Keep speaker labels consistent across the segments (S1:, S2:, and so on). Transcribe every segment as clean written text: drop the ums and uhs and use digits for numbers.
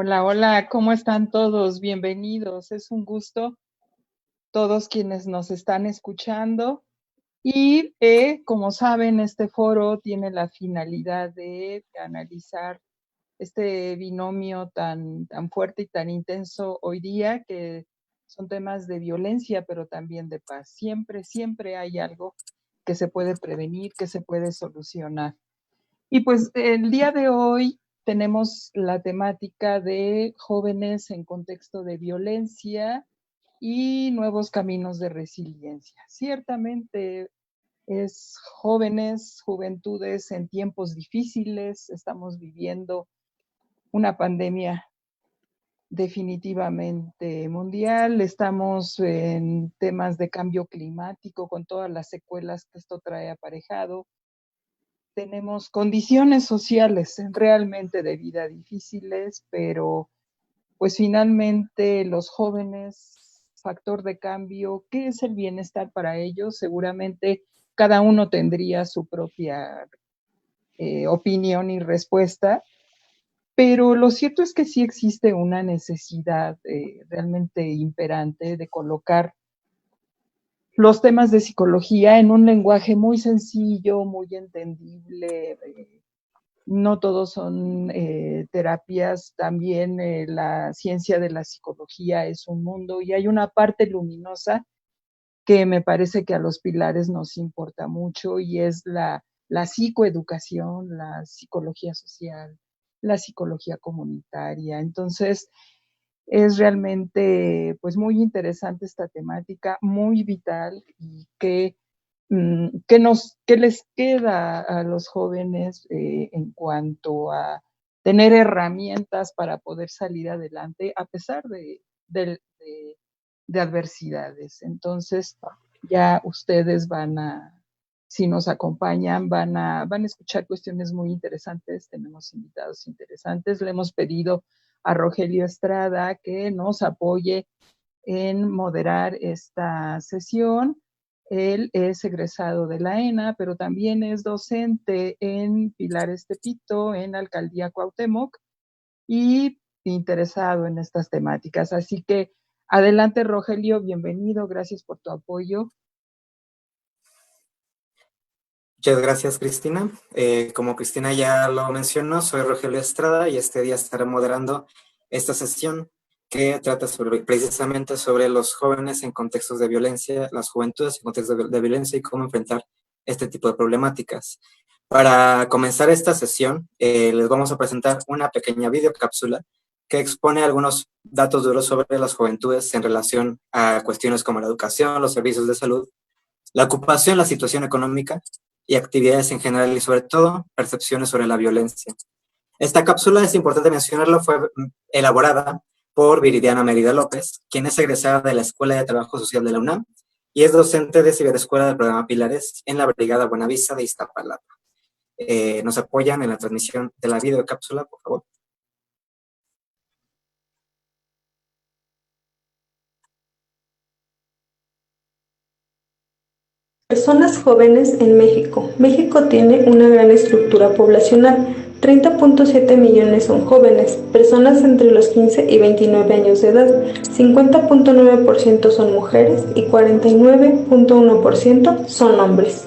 S1: Hola, hola, ¿cómo están todos? Bienvenidos. Es un gusto todos quienes nos están escuchando. Y como saben, este foro tiene la finalidad de analizar este binomio tan fuerte y tan intenso hoy día, que son temas de violencia, pero también de paz. Siempre hay algo que se puede prevenir, que se puede solucionar. Y pues el día de hoy tenemos la temática de jóvenes en contexto de violencia y nuevos caminos de resiliencia. Ciertamente es jóvenes, juventudes en tiempos difíciles, estamos viviendo una pandemia definitivamente mundial, estamos en temas de cambio climático con todas las secuelas que esto trae aparejado. Tenemos condiciones sociales realmente de vida difíciles, pero pues finalmente los jóvenes, factor de cambio, ¿qué es el bienestar para ellos? Seguramente cada uno tendría su propia opinión y respuesta, pero lo cierto es que sí existe una necesidad realmente imperante de colocar los temas de psicología en un lenguaje muy sencillo, muy entendible. No todos son terapias, también la ciencia de la psicología es un mundo y hay una parte luminosa que me parece que a los pilares nos importa mucho y es la psicoeducación, la psicología social, la psicología comunitaria. Entonces, es realmente pues muy interesante esta temática, muy vital y que ¿qué les queda a los jóvenes en cuanto a tener herramientas para poder salir adelante a pesar de adversidades? Entonces, ya ustedes si nos acompañan, van a escuchar cuestiones muy interesantes. Tenemos invitados interesantes. Le hemos pedido a Rogelio Estrada que nos apoye en moderar esta sesión. Él es egresado de la ENA, pero también es docente en Pilares Tepito, en Alcaldía Cuauhtémoc, y interesado en estas temáticas. Así que adelante, Rogelio, bienvenido, gracias por tu apoyo.
S2: Muchas gracias, Cristina. Como Cristina ya lo mencionó, soy Rogelio Estrada y este día estaré moderando esta sesión que trata precisamente sobre los jóvenes en contextos de violencia, las juventudes en contextos de violencia y cómo enfrentar este tipo de problemáticas. Para comenzar esta sesión, les vamos a presentar una pequeña videocápsula que expone algunos datos duros sobre las juventudes en relación a cuestiones como la educación, los servicios de salud, la ocupación, la situación económica y actividades en general y sobre todo percepciones sobre la violencia. Esta cápsula, es importante mencionarlo, fue elaborada por Viridiana Mérida López, quien es egresada de la Escuela de Trabajo Social de la UNAM y es docente de Ciberescuela del programa Pilares en la Brigada Buenavista de Iztapalapa. Nos apoyan en la transmisión de la videocápsula, por favor.
S3: Personas jóvenes en México. México tiene una gran estructura poblacional. 30.7 millones son jóvenes, personas entre los 15 y 29 años de edad. 50.9% son mujeres y 49.1% son hombres.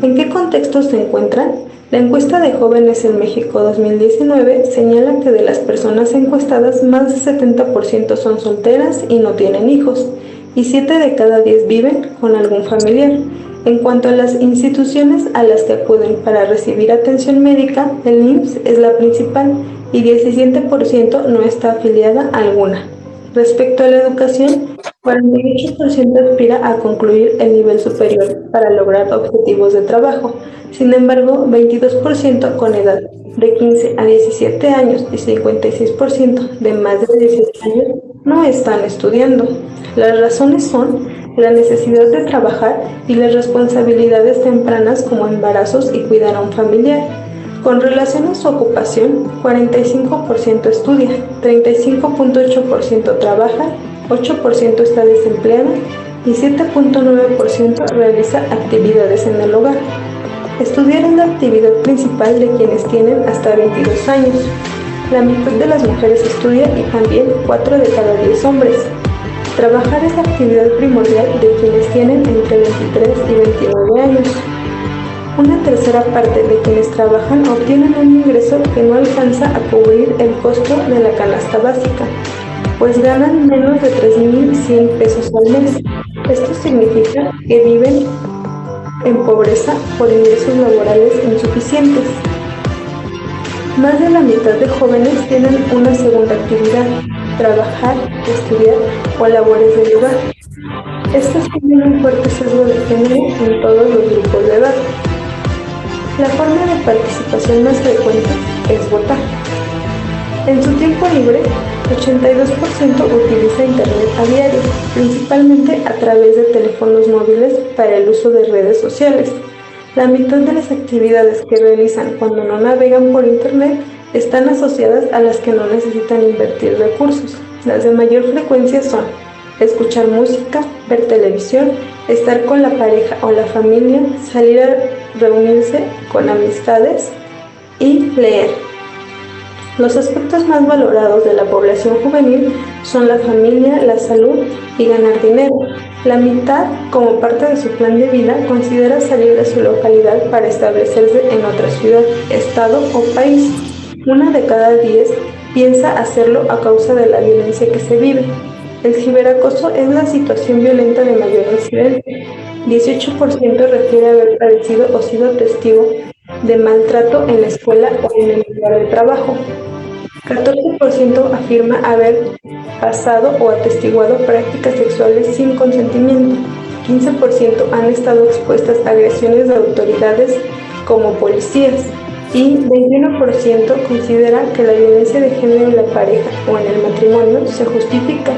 S3: ¿En qué contextos se encuentran? La encuesta de jóvenes en México 2019 señala que de las personas encuestadas, más de 70% son solteras y no tienen hijos, y 7 de cada 10 viven con algún familiar. En cuanto a las instituciones a las que acuden para recibir atención médica, el IMSS es la principal y 17% no está afiliada a alguna. Respecto a la educación, 48% aspira a concluir el nivel superior para lograr objetivos de trabajo. Sin embargo, 22% con edad de 15 a 17 años y 56% de más de 18 años no están estudiando. Las razones son la necesidad de trabajar y las responsabilidades tempranas como embarazos y cuidar a un familiar. Con relación a su ocupación, 45% estudia, 35.8% trabaja, 8% está desempleada y 7.9% realiza actividades en el hogar. Estudiar es la actividad principal de quienes tienen hasta 22 años. La mitad de las mujeres estudia y también 4 de cada 10 hombres. Trabajar es la actividad primordial de quienes tienen entre 23 y 29 años. Una tercera parte de quienes trabajan obtienen un ingreso que no alcanza a cubrir el costo de la canasta básica, pues ganan menos de 3.100 pesos al mes. Esto significa que viven en pobreza por ingresos laborales insuficientes. Más de la mitad de jóvenes tienen una segunda actividad: trabajar, estudiar o labores del hogar. Estas tienen un fuerte sesgo de género en todos los grupos de edad. La forma de participación más frecuente es votar. En su tiempo libre, 82% utiliza Internet a diario, principalmente a través de teléfonos móviles para el uso de redes sociales. La mitad de las actividades que realizan cuando no navegan por Internet están asociadas a las que no necesitan invertir recursos. Las de mayor frecuencia son escuchar música, ver televisión, estar con la pareja o la familia, salir a reunirse con amistades y leer. Los aspectos más valorados de la población juvenil son la familia, la salud y ganar dinero. La mitad, como parte de su plan de vida, considera salir de su localidad para establecerse en otra ciudad, estado o país. 1 de cada 10 piensa hacerlo a causa de la violencia que se vive. El ciberacoso es la situación violenta de mayor incidente. 18% refiere haber padecido o sido testigo de maltrato en la escuela o en el lugar de trabajo. 14% afirma haber pasado o atestiguado prácticas sexuales sin consentimiento. 15% han estado expuestas a agresiones de autoridades como policías. Y 21% considera que la violencia de género en la pareja o en el matrimonio se justifica.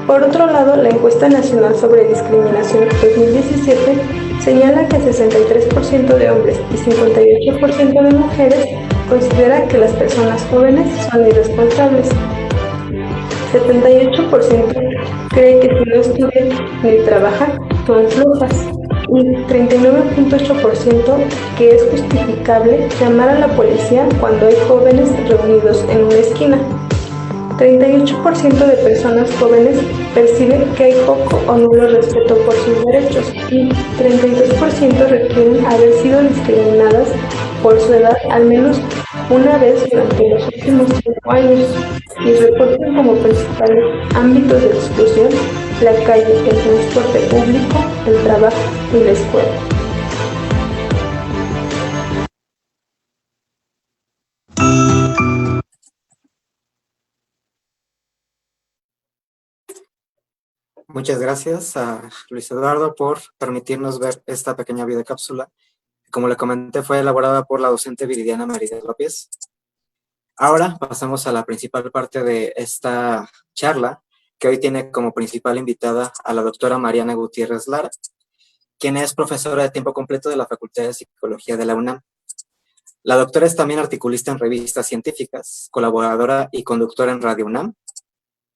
S3: Por otro lado, la encuesta nacional sobre discriminación 2017 señala que 63% de hombres y 58% de mujeres consideran que las personas jóvenes son irresponsables. 78% cree que si no estudian ni trabajan, son flojas. Y 39.8% que es justificable llamar a la policía cuando hay jóvenes reunidos en una esquina. 38% de personas jóvenes perciben que hay poco o nulo respeto por sus derechos y 32% refieren haber sido discriminadas por su edad al menos una vez durante los últimos 5 años y reportan como principales ámbitos de exclusión la calle, el transporte público, el trabajo y la escuela.
S2: Muchas gracias a Luis Eduardo por permitirnos ver esta pequeña videocápsula. Como le comenté, fue elaborada por la docente Viridiana Merida López. Ahora pasamos a la principal parte de esta charla, que hoy tiene como principal invitada a la doctora Mariana Gutiérrez Lara, quien es profesora de tiempo completo de la Facultad de Psicología de la UNAM. La doctora es también articulista en revistas científicas, colaboradora y conductora en Radio UNAM,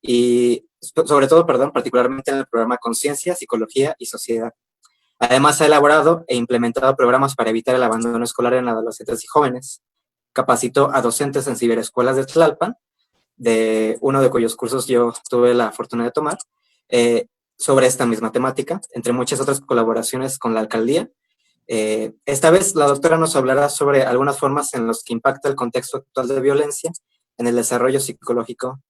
S2: y particularmente en el programa Conciencia, Psicología y Sociedad. Además, ha elaborado e implementado programas para evitar el abandono escolar en adolescentes y jóvenes. Capacitó a docentes en ciberescuelas de Tlalpan, de uno de cuyos cursos yo tuve la fortuna de tomar, sobre esta misma temática, entre muchas otras colaboraciones con la alcaldía. Esta vez la doctora nos hablará sobre algunas formas en las que impacta el contexto actual de violencia en el desarrollo psicológico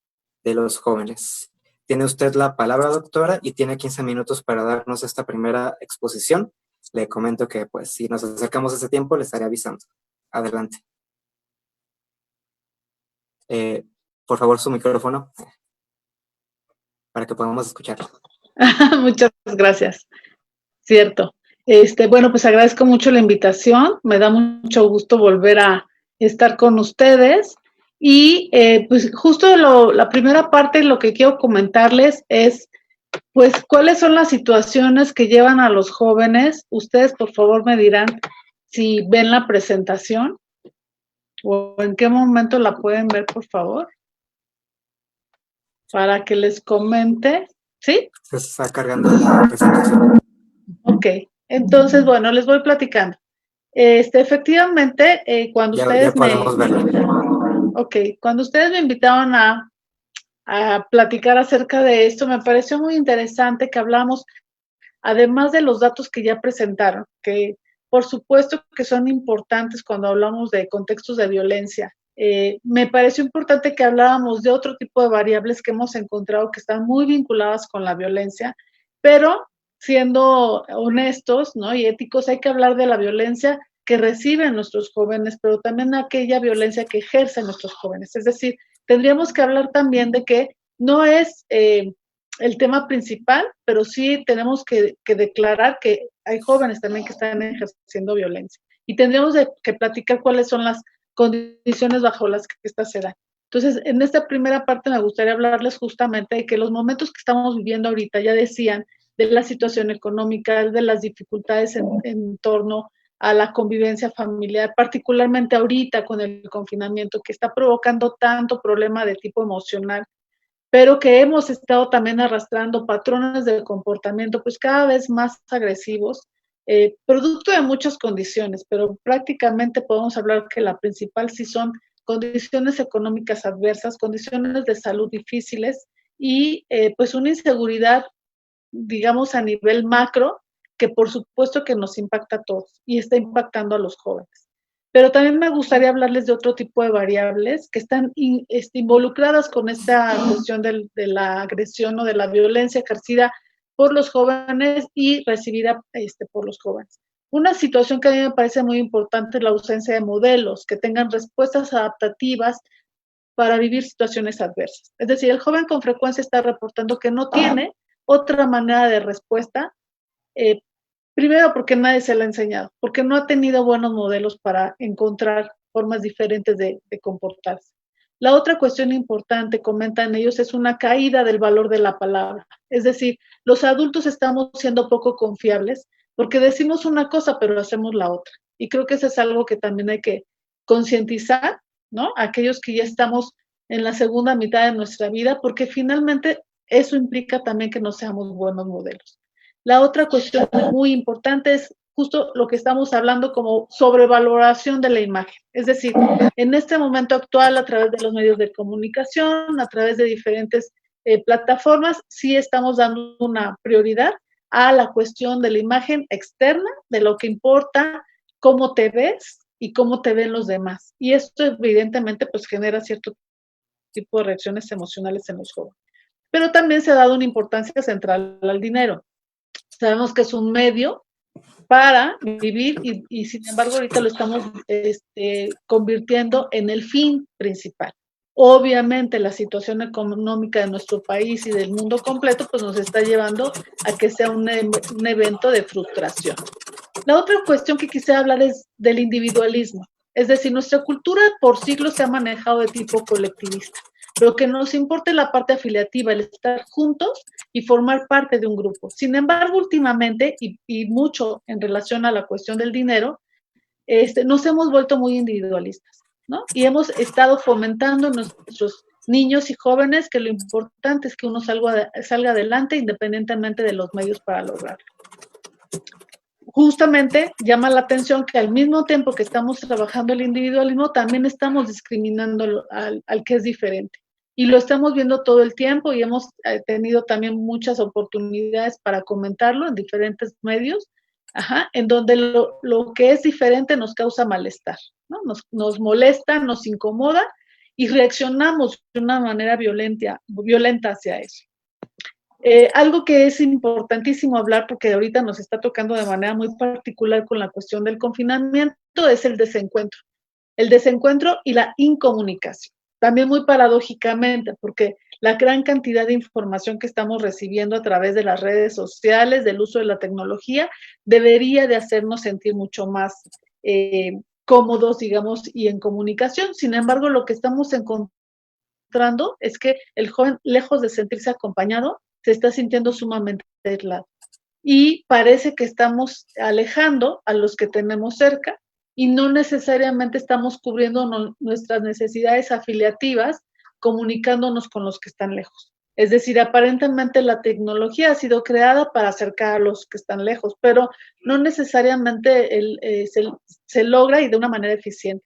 S2: de los jóvenes. Tiene usted la palabra, doctora, y tiene 15 minutos para darnos esta primera exposición. Le comento que, pues, si nos acercamos a ese tiempo, le estaré avisando. Adelante. Por favor, su micrófono, para que podamos escucharlo.
S4: Muchas gracias. Cierto. Bueno, pues agradezco mucho la invitación. Me da mucho gusto volver a estar con ustedes. Y pues justo la primera parte, lo que quiero comentarles es, pues, cuáles son las situaciones que llevan a los jóvenes. Ustedes, por favor, me dirán si ven la presentación o en qué momento la pueden ver, por favor, para que les comente. ¿Sí?
S2: Se está cargando la presentación.
S4: Ok. Entonces, bueno, les voy platicando. Efectivamente, cuando ustedes
S2: ya podemos verla.
S4: Ok, cuando ustedes me invitaron a platicar acerca de esto, me pareció muy interesante que hablamos, además de los datos que ya presentaron, que por supuesto que son importantes cuando hablamos de contextos de violencia. Me pareció importante que habláramos de otro tipo de variables que hemos encontrado que están muy vinculadas con la violencia, pero siendo honestos, ¿no?, y éticos, hay que hablar de la violencia que reciben nuestros jóvenes, pero también aquella violencia que ejercen nuestros jóvenes. Es decir, tendríamos que hablar también de que no es el tema principal, pero sí tenemos que declarar que hay jóvenes también que están ejerciendo violencia. Y tendríamos que platicar cuáles son las condiciones bajo las que esta se da. Entonces, en esta primera parte me gustaría hablarles justamente de que los momentos que estamos viviendo ahorita, ya decían, de la situación económica, de las dificultades en torno a la convivencia familiar, particularmente ahorita con el confinamiento, que está provocando tanto problema de tipo emocional, pero que hemos estado también arrastrando patrones de comportamiento pues cada vez más agresivos, producto de muchas condiciones, pero prácticamente podemos hablar que la principal sí son condiciones económicas adversas, condiciones de salud difíciles y pues una inseguridad, digamos, a nivel macro, que por supuesto que nos impacta a todos y está impactando a los jóvenes. Pero también me gustaría hablarles de otro tipo de variables que están involucradas con esta cuestión de la agresión o de la violencia ejercida por los jóvenes y recibida por los jóvenes. Una situación que a mí me parece muy importante es la ausencia de modelos que tengan respuestas adaptativas para vivir situaciones adversas. Es decir, el joven con frecuencia está reportando que no tiene otra manera de respuesta, primero porque nadie se lo ha enseñado, porque no ha tenido buenos modelos para encontrar formas diferentes de comportarse. La otra cuestión importante, comentan ellos, es una caída del valor de la palabra. Es decir, los adultos estamos siendo poco confiables porque decimos una cosa pero hacemos la otra. Y creo que eso es algo que también hay que concientizar, ¿no?, aquellos que ya estamos en la segunda mitad de nuestra vida, porque finalmente eso implica también que no seamos buenos modelos. La otra cuestión muy importante es justo lo que estamos hablando como sobrevaloración de la imagen. Es decir, en este momento actual, a través de los medios de comunicación, a través de diferentes plataformas, sí estamos dando una prioridad a la cuestión de la imagen externa, de lo que importa, cómo te ves y cómo te ven los demás. Y esto evidentemente pues genera cierto tipo de reacciones emocionales en los jóvenes. Pero también se ha dado una importancia central al dinero. Sabemos que es un medio para vivir y sin embargo ahorita lo estamos convirtiendo en el fin principal. Obviamente la situación económica de nuestro país y del mundo completo pues nos está llevando a que sea un evento de frustración. La otra cuestión que quisiera hablar es del individualismo. Es decir, nuestra cultura por siglos se ha manejado de tipo colectivista, pero que nos importe la parte afiliativa, el estar juntos y formar parte de un grupo. Sin embargo, últimamente, y mucho en relación a la cuestión del dinero, nos hemos vuelto muy individualistas, ¿no? Y hemos estado fomentando en nuestros niños y jóvenes que lo importante es que uno salga adelante independientemente de los medios para lograrlo. Justamente llama la atención que al mismo tiempo que estamos trabajando el individualismo, también estamos discriminando al que es diferente. Y lo estamos viendo todo el tiempo y hemos tenido también muchas oportunidades para comentarlo en diferentes medios, en donde lo que es diferente nos causa malestar, ¿no? Nos molesta, nos incomoda y reaccionamos de una manera violenta hacia eso. Algo que es importantísimo hablar, porque ahorita nos está tocando de manera muy particular con la cuestión del confinamiento, es el desencuentro. El desencuentro y la incomunicación. También muy paradójicamente, porque la gran cantidad de información que estamos recibiendo a través de las redes sociales, del uso de la tecnología, debería de hacernos sentir mucho más cómodos, digamos, y en comunicación. Sin embargo, lo que estamos encontrando es que el joven, lejos de sentirse acompañado, se está sintiendo sumamente aislado. Y parece que estamos alejando a los que tenemos cerca y no necesariamente estamos cubriendo nuestras necesidades afiliativas comunicándonos con los que están lejos. Es decir, aparentemente la tecnología ha sido creada para acercar a los que están lejos, pero no necesariamente se logra y de una manera eficiente.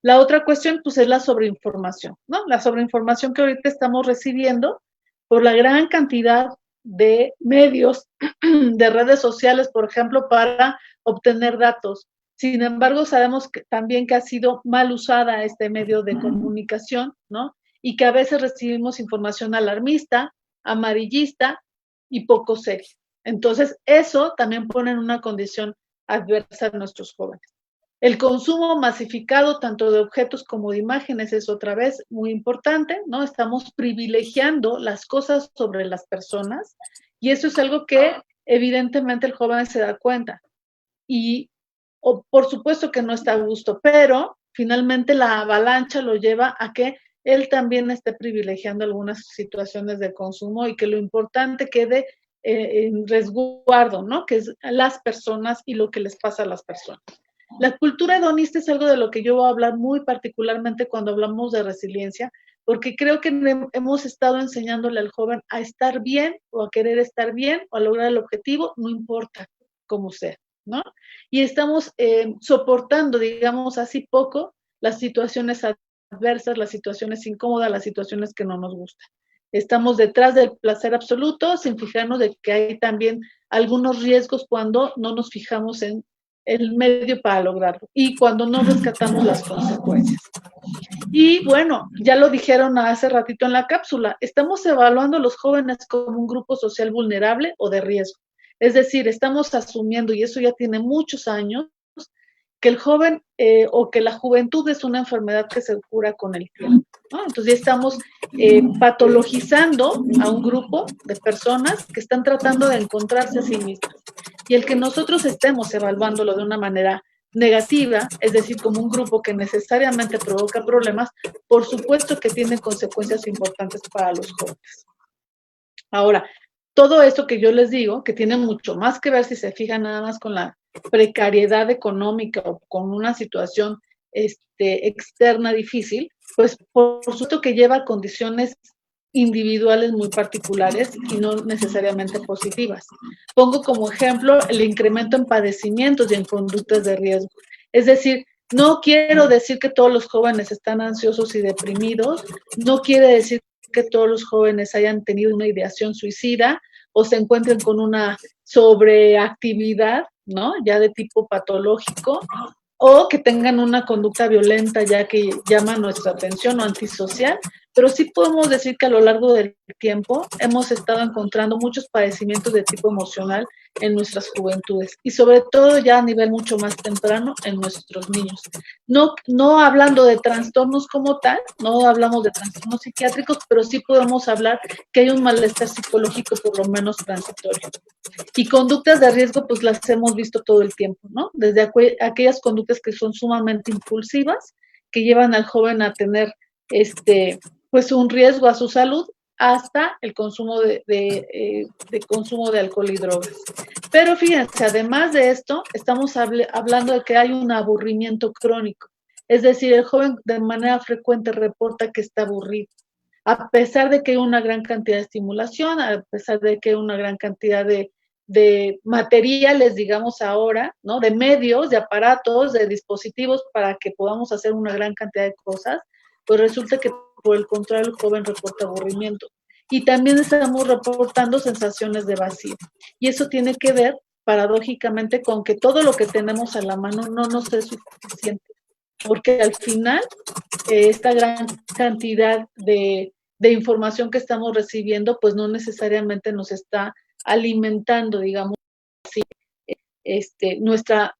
S4: La otra cuestión, pues, es la sobreinformación, ¿no? La sobreinformación que ahorita estamos recibiendo por la gran cantidad de medios, de redes sociales, por ejemplo, para obtener datos. Sin embargo, sabemos que también que ha sido mal usada este medio de comunicación, ¿no? Y que a veces recibimos información alarmista, amarillista y poco seria. Entonces, eso también pone en una condición adversa a nuestros jóvenes. El consumo masificado tanto de objetos como de imágenes es otra vez muy importante, ¿no? Estamos privilegiando las cosas sobre las personas y eso es algo que evidentemente el joven se da cuenta. Y por supuesto que no está a gusto, pero finalmente la avalancha lo lleva a que él también esté privilegiando algunas situaciones de consumo y que lo importante quede en resguardo, ¿no? Que es las personas y lo que les pasa a las personas. La cultura hedonista es algo de lo que yo voy a hablar muy particularmente cuando hablamos de resiliencia, porque creo que hemos estado enseñándole al joven a estar bien o a querer estar bien o a lograr el objetivo, no importa cómo sea, ¿no? Y estamos soportando, digamos así, poco las situaciones adversas, las situaciones incómodas, las situaciones que no nos gustan. Estamos detrás del placer absoluto sin fijarnos de que hay también algunos riesgos cuando no nos fijamos en el medio para lograrlo y cuando no rescatamos las consecuencias. Y bueno, ya lo dijeron hace ratito en la cápsula, estamos evaluando a los jóvenes como un grupo social vulnerable o de riesgo. Es decir, estamos asumiendo, y eso ya tiene muchos años, que el joven o que la juventud es una enfermedad que se cura con el tiempo, ¿no? Entonces ya estamos patologizando a un grupo de personas que están tratando de encontrarse a sí mismas. Y el que nosotros estemos evaluándolo de una manera negativa, es decir, como un grupo que necesariamente provoca problemas, por supuesto que tiene consecuencias importantes para los jóvenes. Ahora, todo esto que yo les digo, que tiene mucho más que ver si se fijan nada más con la precariedad económica o con una situación externa difícil, pues por supuesto que lleva a condiciones individuales muy particulares y no necesariamente positivas. Pongo como ejemplo el incremento en padecimientos y en conductas de riesgo. Es decir, no quiero decir que todos los jóvenes están ansiosos y deprimidos, no quiere decir que todos los jóvenes hayan tenido una ideación suicida o se encuentren con una sobreactividad, ¿no? Ya de tipo patológico, o que tengan una conducta violenta ya que llama nuestra atención o antisocial, pero sí podemos decir que a lo largo del tiempo hemos estado encontrando muchos padecimientos de tipo emocional en nuestras juventudes y sobre todo ya a nivel mucho más temprano en nuestros niños. No hablando de trastornos como tal, no hablamos de trastornos psiquiátricos, pero sí podemos hablar que hay un malestar psicológico por lo menos transitorio. Y conductas de riesgo, pues las hemos visto todo el tiempo, ¿no? Desde aquellas conductas que son sumamente impulsivas, que llevan al joven a tener pues un riesgo a su salud, hasta el consumo de consumo de alcohol y drogas. Pero fíjense, además de esto, estamos hablando de que hay un aburrimiento crónico. Es decir, el joven de manera frecuente reporta que está aburrido. A pesar de que hay una gran cantidad de estimulación, a pesar de que hay una gran cantidad de materiales, digamos ahora, ¿no? De medios, de aparatos, de dispositivos para que podamos hacer una gran cantidad de cosas, pues resulta que por el contrario el joven reporta aburrimiento. Y también estamos reportando sensaciones de vacío. Y eso tiene que ver, paradójicamente, con que todo lo que tenemos a la mano no nos es suficiente. Porque al final, esta gran cantidad de información que estamos recibiendo, pues no necesariamente nos está alimentando, digamos así, nuestra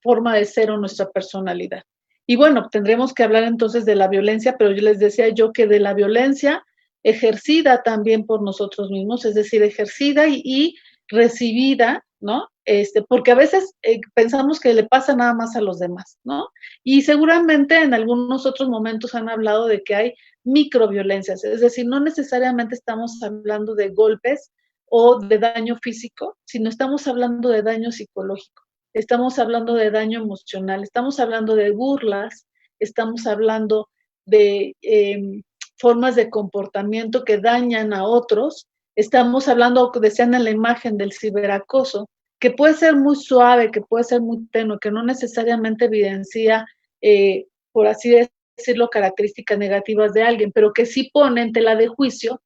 S4: forma de ser o nuestra personalidad. Y bueno, tendremos que hablar entonces de la violencia, pero yo les decía yo que de la violencia ejercida también por nosotros mismos, es decir, ejercida y recibida, ¿no? Porque a veces pensamos que le pasa nada más a los demás, ¿no? Y seguramente en algunos otros momentos han hablado de que hay microviolencias, es decir, no necesariamente estamos hablando de golpes o de daño físico, sino estamos hablando de daño psicológico, estamos hablando de daño emocional, estamos hablando de burlas, estamos hablando de formas de comportamiento que dañan a otros, estamos hablando, decían en la imagen, del ciberacoso, que puede ser muy suave, que puede ser muy tenue, que no necesariamente evidencia por así decirlo, características negativas de alguien, pero que sí pone en tela de juicio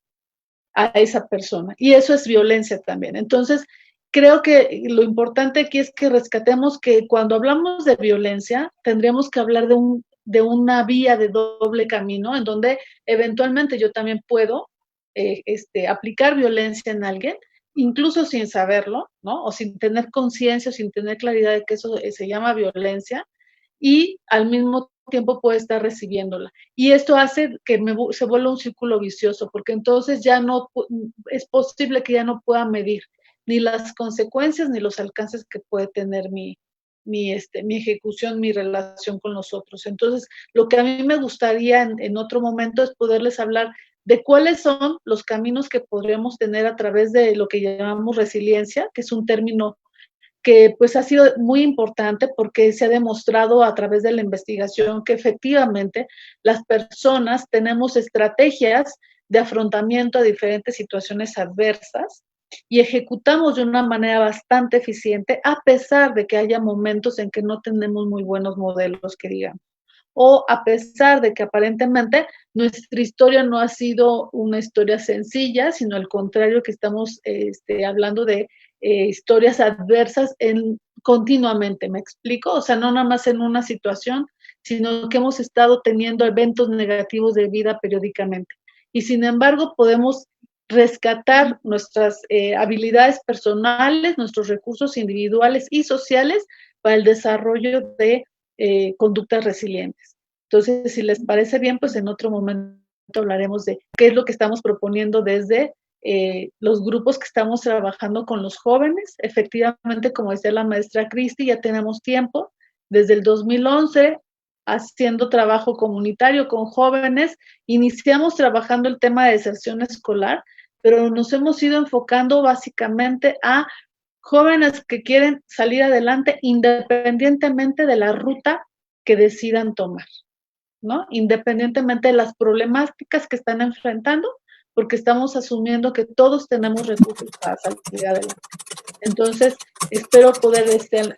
S4: a esa persona. Y eso es violencia también. Entonces, creo que lo importante aquí es que rescatemos que cuando hablamos de violencia, tendríamos que hablar de una vía de doble camino, en donde eventualmente yo también puedo aplicar violencia en alguien, incluso sin saberlo, ¿no? O sin tener conciencia, sin tener claridad de que eso se llama violencia, y al mismo tiempo puede estar recibiéndola. Y esto hace que se vuelva un círculo vicioso, porque entonces ya no es posible que ya no pueda medir ni las consecuencias ni los alcances que puede tener mi ejecución, mi relación con los otros. Entonces, lo que a mí me gustaría en otro momento es poderles hablar de cuáles son los caminos que podríamos tener a través de lo que llamamos resiliencia, que es un término que pues ha sido muy importante porque se ha demostrado a través de la investigación que efectivamente las personas tenemos estrategias de afrontamiento a diferentes situaciones adversas y ejecutamos de una manera bastante eficiente a pesar de que haya momentos en que no tenemos muy buenos modelos, que digamos, o a pesar de que aparentemente nuestra historia no ha sido una historia sencilla, sino al contrario, que estamos hablando de historias adversas continuamente, ¿me explico? O sea, no nada más en una situación, sino que hemos estado teniendo eventos negativos de vida periódicamente. Y sin embargo, podemos rescatar nuestras habilidades personales, nuestros recursos individuales y sociales para el desarrollo de conductas resilientes. Entonces, si les parece bien, pues en otro momento hablaremos de qué es lo que estamos proponiendo desde los grupos que estamos trabajando con los jóvenes. Efectivamente, como decía la maestra Cristi, ya tenemos tiempo, desde el 2011, haciendo trabajo comunitario con jóvenes. Iniciamos trabajando el tema de deserción escolar, pero nos hemos ido enfocando básicamente a jóvenes que quieren salir adelante independientemente de la ruta que decidan tomar, ¿no? Independientemente de las problemáticas que están enfrentando, porque estamos asumiendo que todos tenemos recursos para salir adelante. Entonces, espero poder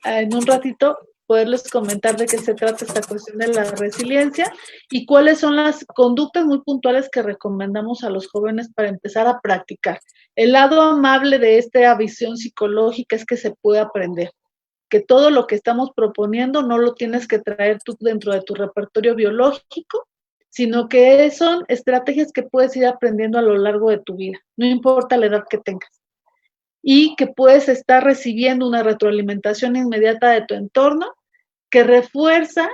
S4: en un ratito poderles comentar de qué se trata esta cuestión de la resiliencia y cuáles son las conductas muy puntuales que recomendamos a los jóvenes para empezar a practicar. El lado amable de esta visión psicológica es que se puede aprender, que todo lo que estamos proponiendo no lo tienes que traer tú dentro de tu repertorio biológico, sino que son estrategias que puedes ir aprendiendo a lo largo de tu vida, no importa la edad que tengas. Y que puedes estar recibiendo una retroalimentación inmediata de tu entorno que refuerza,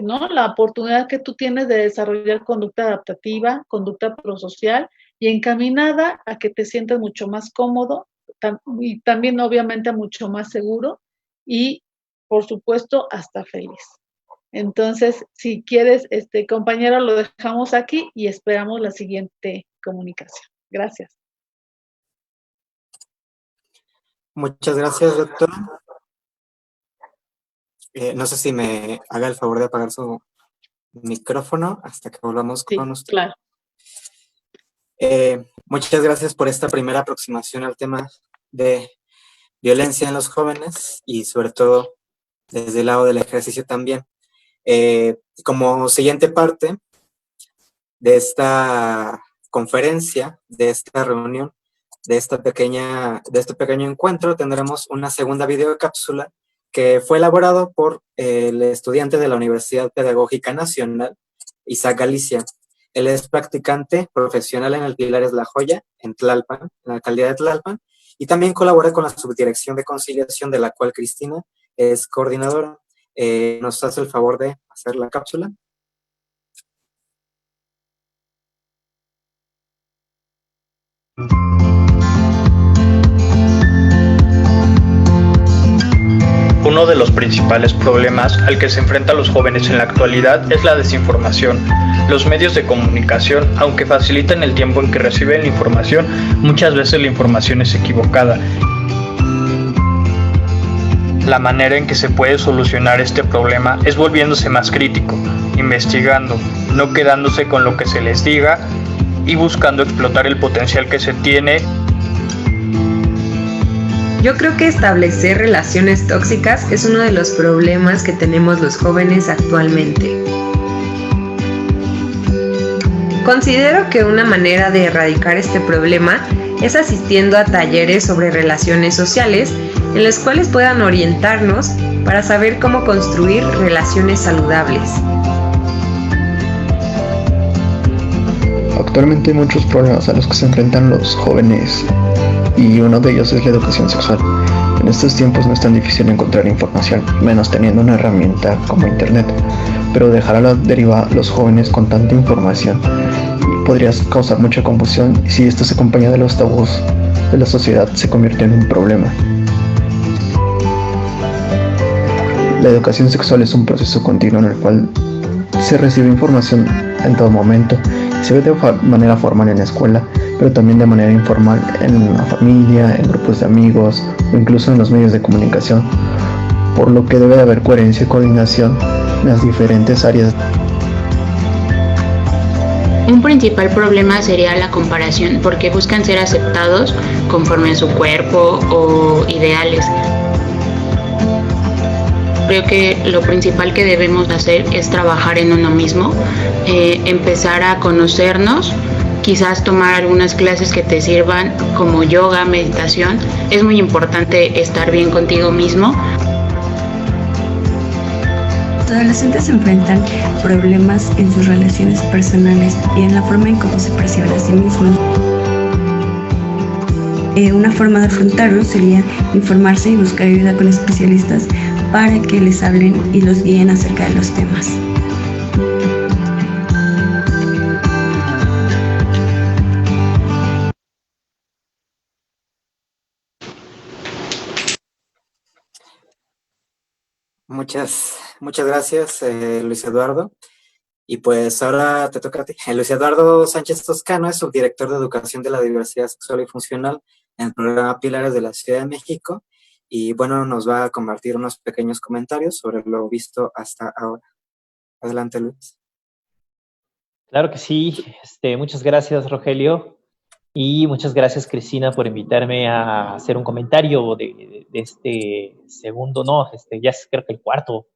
S4: ¿no?, la oportunidad que tú tienes de desarrollar conducta adaptativa, conducta prosocial y encaminada a que te sientas mucho más cómodo y también obviamente mucho más seguro y, por supuesto, hasta feliz. Entonces, si quieres, compañero, lo dejamos aquí y esperamos la siguiente comunicación. Gracias.
S2: Muchas gracias, doctora. No sé si me haga el favor de apagar su micrófono hasta que volvamos con usted.
S4: Claro.
S2: Muchas gracias por esta primera aproximación al tema de violencia en los jóvenes y sobre todo desde el lado del ejercicio también. Como siguiente parte de esta conferencia, de esta reunión, de este pequeño encuentro, tendremos una segunda videocápsula que fue elaborado por el estudiante de la Universidad Pedagógica Nacional, Isaac Galicia. Él es practicante profesional en el Pilares La Joya, en Tlalpan, en la alcaldía de Tlalpan, y también colabora con la Subdirección de Conciliación, de la cual Cristina es coordinadora. ¿Nos hace el favor de hacer la cápsula?
S5: Uno de los principales problemas al que se enfrentan los jóvenes en la actualidad es la desinformación. Los medios de comunicación, aunque facilitan el tiempo en que reciben la información, muchas veces la información es equivocada. La manera en que se puede solucionar este problema es volviéndose más crítico, investigando, no quedándose con lo que se les diga y buscando explotar el potencial que se tiene.
S6: Yo creo que establecer relaciones tóxicas es uno de los problemas que tenemos los jóvenes actualmente. Considero que una manera de erradicar este problema es asistiendo a talleres sobre relaciones sociales en los cuales puedan orientarnos para saber cómo construir relaciones saludables.
S7: Actualmente hay muchos problemas a los que se enfrentan los jóvenes y uno de ellos es la educación sexual. En estos tiempos no es tan difícil encontrar información, menos teniendo una herramienta como internet, pero dejar a la deriva a los jóvenes con tanta información podría causar mucha confusión y si esto se acompaña de los tabús de la sociedad se convierte en un problema. La educación sexual es un proceso continuo en el cual se recibe información en todo momento. Se ve de manera formal en la escuela, pero también de manera informal en la familia, en grupos de amigos o incluso en los medios de comunicación, por lo que debe de haber coherencia y coordinación en las diferentes áreas.
S8: Un principal problema sería la comparación, porque buscan ser aceptados conforme a su cuerpo o ideales. Creo que lo principal que debemos hacer es trabajar en uno mismo, empezar a conocernos, quizás tomar algunas clases que te sirvan como yoga, meditación. Es muy importante estar bien contigo mismo.
S9: Los adolescentes enfrentan problemas en sus relaciones personales y en la forma en cómo se perciben a sí mismos. Una forma de afrontarlo sería informarse y buscar ayuda con especialistas para que les hablen y los guíen acerca de los temas.
S2: Muchas gracias, Luis Eduardo. Y pues ahora te toca a ti. Luis Eduardo Sánchez Toscano es subdirector de Educación de la Diversidad Sexual y Funcional en el programa Pilares de la Ciudad de México. Y bueno, nos va a compartir unos pequeños comentarios sobre lo visto hasta ahora. Adelante, Luis.
S10: Claro que sí. Muchas gracias, Rogelio. Y muchas gracias, Cristina, por invitarme a hacer un comentario de este segundo, ya es creo que el cuarto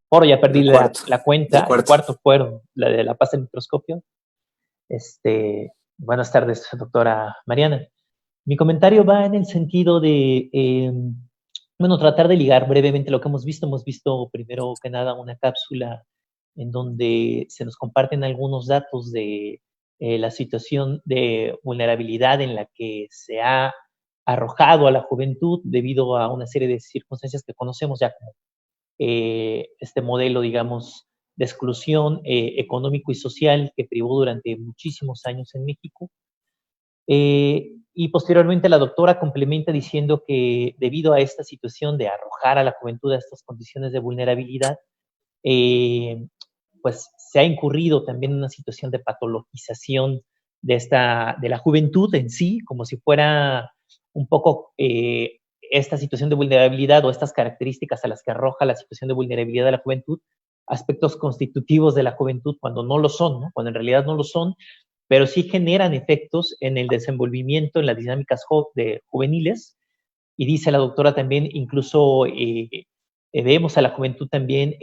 S10: foro, ya perdí la cuenta, el cuarto foro, la de la paz del microscopio. Buenas tardes, doctora Mariana. Mi comentario va en el sentido de, tratar de ligar brevemente lo que hemos visto. Hemos visto primero que nada una cápsula en donde se nos comparten algunos datos de la situación de vulnerabilidad en la que se ha arrojado a la juventud debido a una serie de circunstancias que conocemos ya como este modelo, digamos, de exclusión económico y social que privó durante muchísimos años en México. Y posteriormente la doctora complementa diciendo que debido a esta situación de arrojar a la juventud a estas condiciones de vulnerabilidad, pues se ha incurrido también en una situación de patologización de la juventud en sí, como si fuera un poco esta situación de vulnerabilidad o estas características a las que arroja la situación de vulnerabilidad de la juventud, aspectos constitutivos de la juventud cuando no lo son, ¿no? Cuando en realidad no lo son, pero sí generan efectos en el desenvolvimiento, en las dinámicas juveniles. Y dice la doctora también, incluso vemos a la juventud también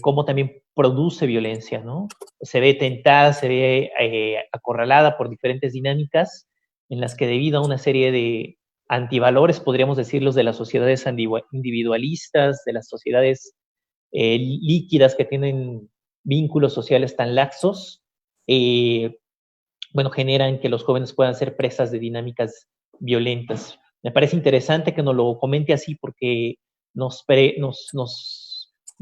S10: cómo también produce violencia, ¿no? Se ve tentada, se ve acorralada por diferentes dinámicas en las que debido a una serie de antivalores, podríamos decirlos, de las sociedades individualistas, de las sociedades líquidas que tienen vínculos sociales tan laxos, generan que los jóvenes puedan ser presas de dinámicas violentas. Me parece interesante que nos lo comente así porque nos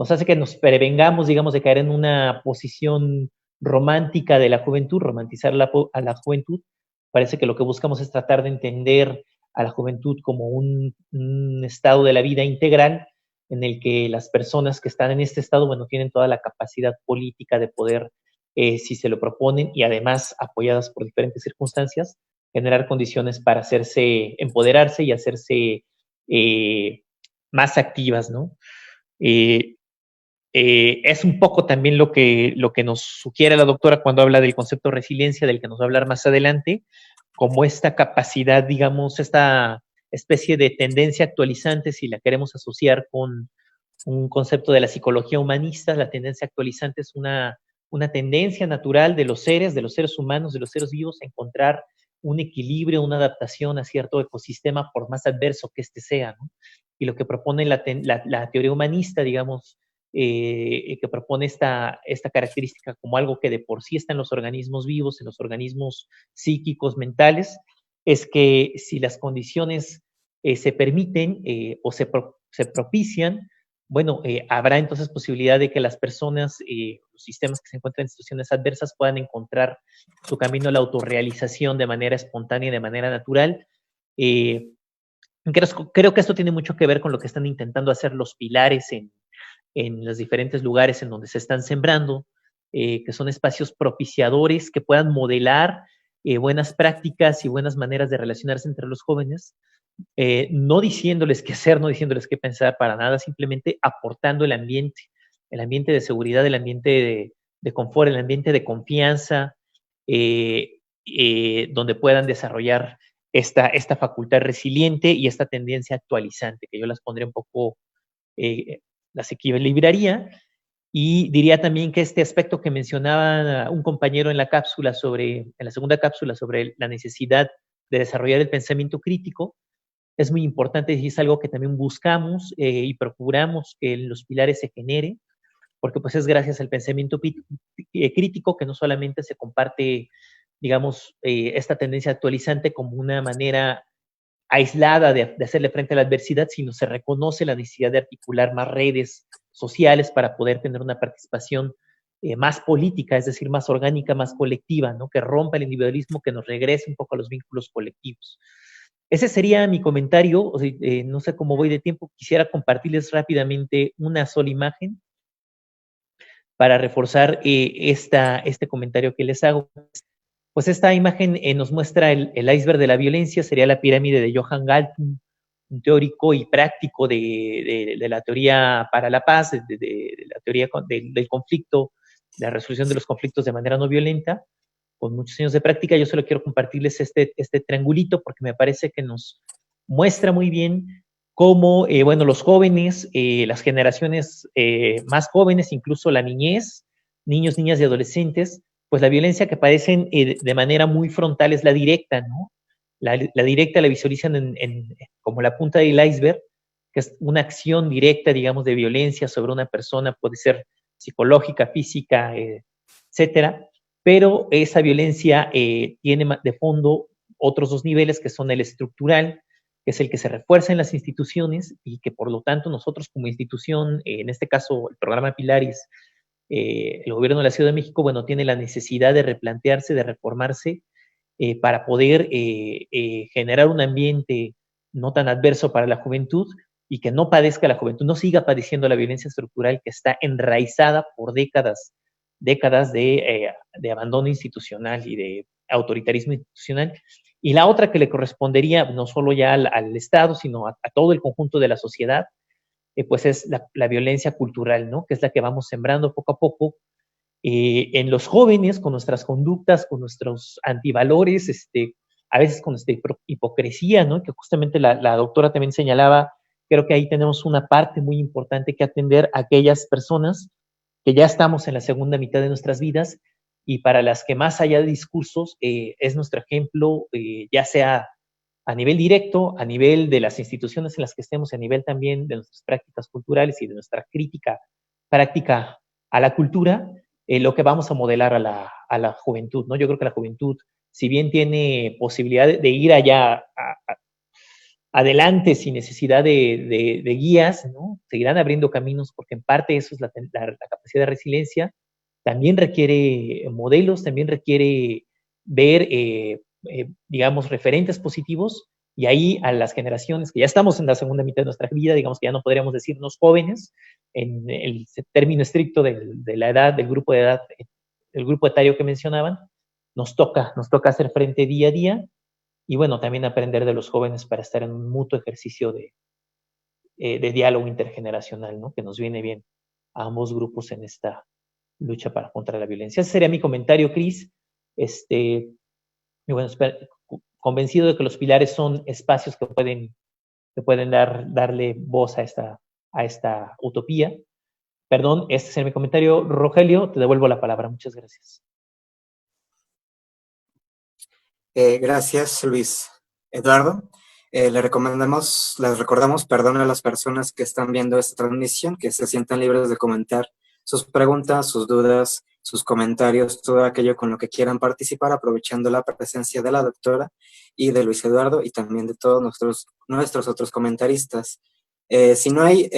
S10: hace que nos prevengamos, digamos, de caer en una posición romántica de la juventud, romantizar a la juventud. Parece que lo que buscamos es tratar de entender a la juventud como un estado de la vida integral en el que las personas que están en este estado, tienen toda la capacidad política de poder, si se lo proponen y además apoyadas por diferentes circunstancias, generar condiciones para empoderarse y hacerse más activas, ¿no? Es un poco también lo que nos sugiere la doctora cuando habla del concepto de resiliencia, del que nos va a hablar más adelante, como esta capacidad, digamos, esta especie de tendencia actualizante, si la queremos asociar con un concepto de la psicología humanista. La tendencia actualizante es una una tendencia natural de los seres humanos, de los seres vivos, a encontrar un equilibrio, una adaptación a cierto ecosistema, por más adverso que éste sea, ¿no? Y lo que propone la teoría humanista, digamos, que propone esta característica como algo que de por sí está en los organismos vivos, en los organismos psíquicos, mentales, es que si las condiciones se permiten o se propician, bueno, habrá entonces posibilidad de que las personas, los sistemas que se encuentran en situaciones adversas puedan encontrar su camino a la autorrealización de manera espontánea y de manera natural. Creo que esto tiene mucho que ver con lo que están intentando hacer los pilares en los diferentes lugares en donde se están sembrando, que son espacios propiciadores que puedan modelar buenas prácticas y buenas maneras de relacionarse entre los jóvenes, no diciéndoles qué hacer, no diciéndoles qué pensar para nada, simplemente aportando el ambiente de seguridad, el ambiente de confort, el ambiente de confianza, donde puedan desarrollar esta facultad resiliente y esta tendencia actualizante, que yo las pondré un poco, las equilibraría, y diría también que este aspecto que mencionaba un compañero en la segunda cápsula sobre la necesidad de desarrollar el pensamiento crítico, es muy importante y es algo que también buscamos y procuramos que en los pilares se genere, porque pues es gracias al pensamiento crítico que no solamente se comparte, digamos, esta tendencia actualizante como una manera aislada de hacerle frente a la adversidad, sino se reconoce la necesidad de articular más redes sociales para poder tener una participación más política, es decir, más orgánica, más colectiva, ¿no? Que rompa el individualismo, que nos regrese un poco a los vínculos colectivos. Ese sería mi comentario. O sea, no sé cómo voy de tiempo, quisiera compartirles rápidamente una sola imagen para reforzar este comentario que les hago. Pues esta imagen nos muestra el iceberg de la violencia, sería la pirámide de Johann Galtung, un teórico y práctico de la teoría para la paz, de la teoría del conflicto, de la resolución de los conflictos de manera no violenta, con muchos años de práctica. Yo solo quiero compartirles este triangulito porque me parece que nos muestra muy bien cómo, bueno, los jóvenes, las generaciones más jóvenes, incluso la niñez, niños, niñas y adolescentes, pues la violencia que padecen de manera muy frontal es la directa, ¿no? La directa la visualizan como la punta del iceberg, que es una acción directa, digamos, de violencia sobre una persona, puede ser psicológica, física, etcétera, pero esa violencia tiene de fondo otros dos niveles, que son el estructural, que es el que se refuerza en las instituciones y que por lo tanto nosotros como institución, en este caso el programa Pilares, el gobierno de la Ciudad de México, bueno, tiene la necesidad de replantearse, de reformarse para poder generar un ambiente no tan adverso para la juventud y que no padezca la juventud, no siga padeciendo la violencia estructural que está enraizada por décadas de abandono institucional y de autoritarismo institucional. Y la otra que le correspondería no solo ya al Estado, sino a todo el conjunto de la sociedad, pues es la violencia cultural, ¿no? Que es la que vamos sembrando poco a poco en los jóvenes, con nuestras conductas, con nuestros antivalores, a veces con esta hipocresía, ¿no? Que justamente la doctora también señalaba. Creo que ahí tenemos una parte muy importante que atender a aquellas personas que ya estamos en la segunda mitad de nuestras vidas y para las que más allá de discursos es nuestro ejemplo, ya sea a nivel directo, a nivel de las instituciones en las que estemos, a nivel también de nuestras prácticas culturales y de nuestra crítica práctica a la cultura, lo que vamos a modelar a la juventud, ¿no? Yo creo que la juventud, si bien tiene posibilidad de ir allá adelante sin necesidad de guías, ¿no? Seguirán abriendo caminos porque en parte eso es la capacidad de resiliencia. También requiere modelos, también requiere ver, digamos, referentes positivos, y ahí a las generaciones que ya estamos en la segunda mitad de nuestra vida, digamos que ya no podríamos decirnos jóvenes, en el término estricto de la edad, del grupo de edad, el grupo etario que mencionaban, nos toca hacer frente día a día, y bueno, también aprender de los jóvenes para estar en un mutuo ejercicio de diálogo intergeneracional, ¿no? Que nos viene bien a ambos grupos en esta lucha contra la violencia. Ese sería mi comentario, Cris. Y bueno, convencido de que los pilares son espacios que pueden darle voz a esta utopía, Perdón, este es mi comentario. Rogelio, te devuelvo la palabra. Muchas gracias.
S2: Gracias, Luis Eduardo. Les recordamos, perdón, a las personas que están viendo esta transmisión, que se sientan libres de comentar sus preguntas, sus dudas, sus comentarios, todo aquello con lo que quieran participar, aprovechando la presencia de la doctora y de Luis Eduardo y también de todos nuestros otros comentaristas. Si no hay,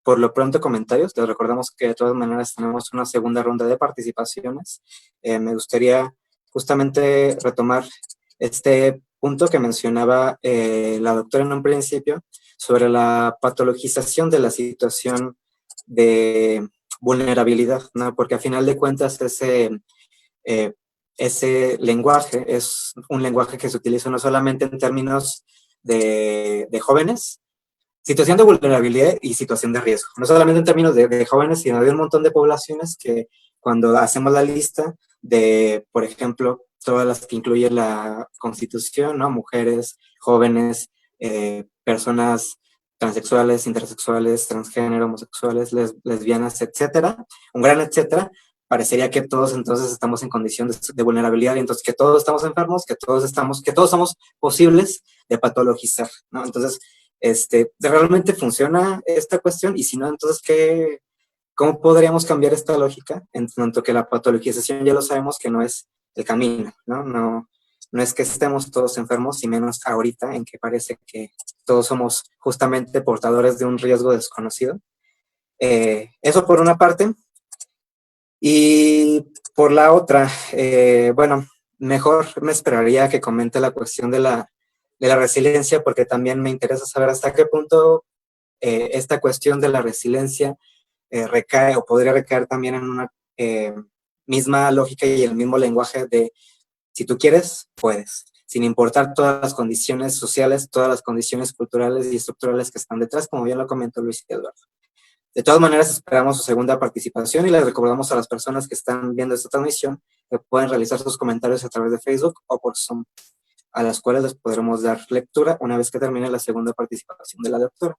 S2: por lo pronto, comentarios, les recordamos que de todas maneras tenemos una segunda ronda de participaciones. Me gustaría justamente retomar este punto que mencionaba la doctora en un principio sobre la patologización de la situación de vulnerabilidad, ¿no? Porque a final de cuentas ese lenguaje es un lenguaje que se utiliza no solamente en términos de jóvenes, situación de vulnerabilidad y situación de riesgo, no solamente en términos de jóvenes, sino de un montón de poblaciones que cuando hacemos la lista de, por ejemplo, todas las que incluye la Constitución, ¿no? Mujeres, jóvenes, personas transexuales, intersexuales, transgénero, homosexuales, lesbianas, etcétera, un gran etcétera, parecería que todos entonces estamos en condición de vulnerabilidad y entonces que todos estamos enfermos, que todos somos posibles de patologizar, ¿no? Entonces, ¿realmente funciona esta cuestión? Y si no, entonces, ¿cómo podríamos cambiar esta lógica? En tanto que la patologización ya lo sabemos que no es el camino, ¿no? No es que estemos todos enfermos, y menos ahorita en que parece que todos somos justamente portadores de un riesgo desconocido. Eso por una parte. Y por la otra, bueno, mejor me esperaría que comente la cuestión de la resiliencia, porque también me interesa saber hasta qué punto esta cuestión de la resiliencia recae o podría recaer también en una misma lógica y el mismo lenguaje de si tú quieres, puedes, sin importar todas las condiciones sociales, todas las condiciones culturales y estructurales que están detrás, como bien lo comentó Luis Eduardo. De todas maneras, esperamos su segunda participación y les recordamos a las personas que están viendo esta transmisión que pueden realizar sus comentarios a través de Facebook o por Zoom, a las cuales les podremos dar lectura una vez que termine la segunda participación de la doctora.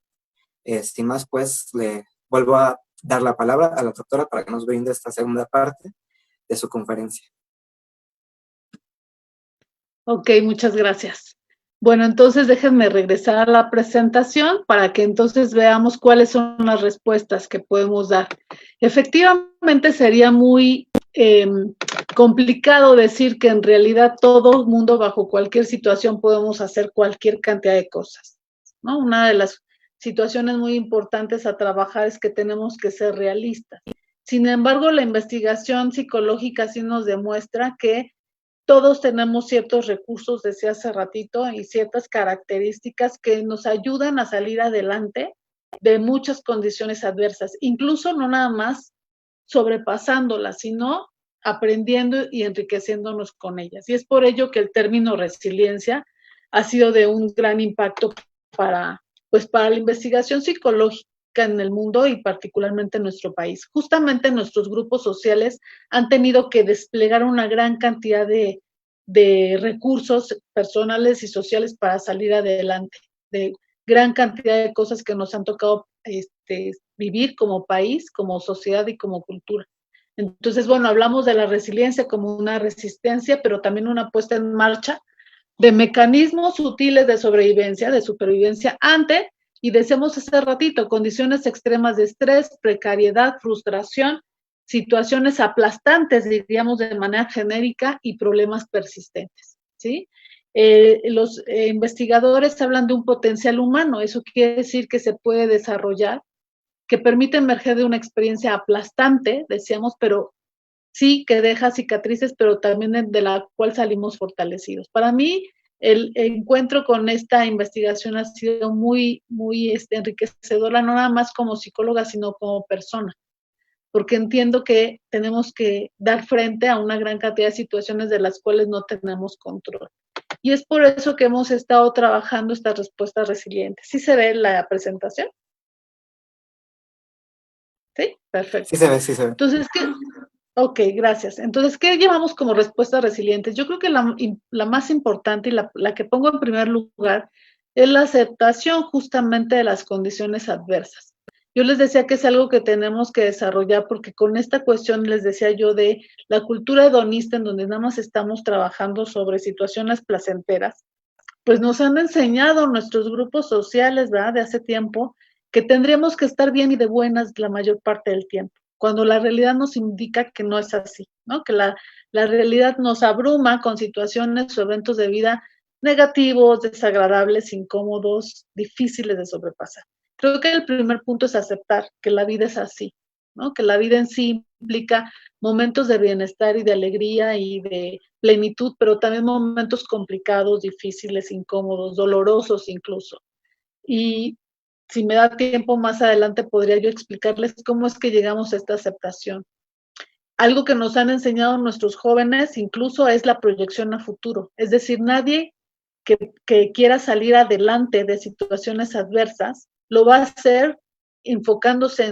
S2: Sin más, pues, le vuelvo a dar la palabra a la doctora para que nos brinde esta segunda parte de su conferencia.
S4: Ok, muchas gracias. Bueno, entonces déjenme regresar a la presentación para que entonces veamos cuáles son las respuestas que podemos dar. Efectivamente sería muy complicado decir que en realidad todo el mundo bajo cualquier situación podemos hacer cualquier cantidad de cosas, ¿no? Una de las situaciones muy importantes a trabajar es que tenemos que ser realistas. Sin embargo, la investigación psicológica sí nos demuestra que todos tenemos ciertos recursos, decía hace ratito, y ciertas características que nos ayudan a salir adelante de muchas condiciones adversas, incluso no nada más sobrepasándolas, sino aprendiendo y enriqueciéndonos con ellas. Y es por ello que el término resiliencia ha sido de un gran impacto para la investigación psicológica en el mundo y particularmente en nuestro país. Justamente nuestros grupos sociales han tenido que desplegar una gran cantidad de recursos personales y sociales para salir adelante, de gran cantidad de cosas que nos han tocado vivir como país, como sociedad y como cultura. Entonces, bueno, hablamos de la resiliencia como una resistencia, pero también una puesta en marcha de mecanismos sutiles de supervivencia ante, y decíamos hace ratito, condiciones extremas de estrés, precariedad, frustración, situaciones aplastantes, diríamos de manera genérica, y problemas persistentes, ¿sí? Los investigadores hablan de un potencial humano, eso quiere decir que se puede desarrollar, que permite emerger de una experiencia aplastante, decíamos, pero sí que deja cicatrices, pero también de la cual salimos fortalecidos. Para mí, el encuentro con esta investigación ha sido muy, muy enriquecedora, no nada más como psicóloga, sino como persona, porque entiendo que tenemos que dar frente a una gran cantidad de situaciones de las cuales no tenemos control. Y es por eso que hemos estado trabajando estas respuestas resilientes. ¿Sí se ve la presentación? ¿Sí? Perfecto.
S2: Sí se ve, sí se ve.
S4: Entonces, ok, gracias. Entonces, ¿qué llevamos como respuestas resilientes? Yo creo que la más importante y la que pongo en primer lugar es la aceptación justamente de las condiciones adversas. Yo les decía que es algo que tenemos que desarrollar porque con esta cuestión les decía yo de la cultura hedonista en donde nada más estamos trabajando sobre situaciones placenteras, pues nos han enseñado nuestros grupos sociales, ¿verdad? De hace tiempo, que tendríamos que estar bien y de buenas la mayor parte del tiempo, cuando la realidad nos indica que no es así, ¿no? Que la realidad nos abruma con situaciones o eventos de vida negativos, desagradables, incómodos, difíciles de sobrepasar. Creo que el primer punto es aceptar que la vida es así, ¿no? Que la vida en sí implica momentos de bienestar y de alegría y de plenitud, pero también momentos complicados, difíciles, incómodos, dolorosos incluso. Y si me da tiempo más adelante podría yo explicarles cómo es que llegamos a esta aceptación. Algo que nos han enseñado nuestros jóvenes incluso es la proyección a futuro. Es decir, nadie que quiera salir adelante de situaciones adversas lo va a hacer enfocándose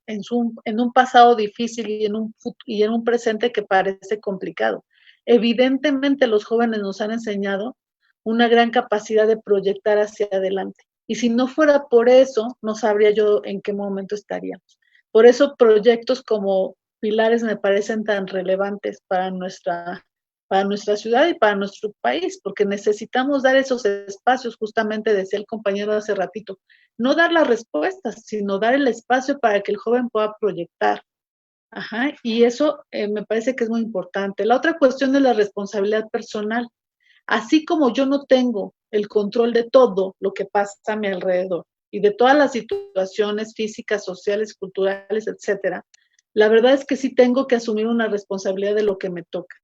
S4: en un pasado difícil y en un presente que parece complicado. Evidentemente los jóvenes nos han enseñado una gran capacidad de proyectar hacia adelante. Y si no fuera por eso, no sabría yo en qué momento estaríamos. Por eso proyectos como Pilares me parecen tan relevantes para nuestra ciudad y para nuestro país, porque necesitamos dar esos espacios, justamente decía el compañero hace ratito, no dar las respuestas, sino dar el espacio para que el joven pueda proyectar. Ajá, y eso me parece que es muy importante. La otra cuestión es la responsabilidad personal. Así como yo no tengo el control de todo lo que pasa a mi alrededor y de todas las situaciones físicas, sociales, culturales, etcétera, la verdad es que sí tengo que asumir una responsabilidad de lo que me toca.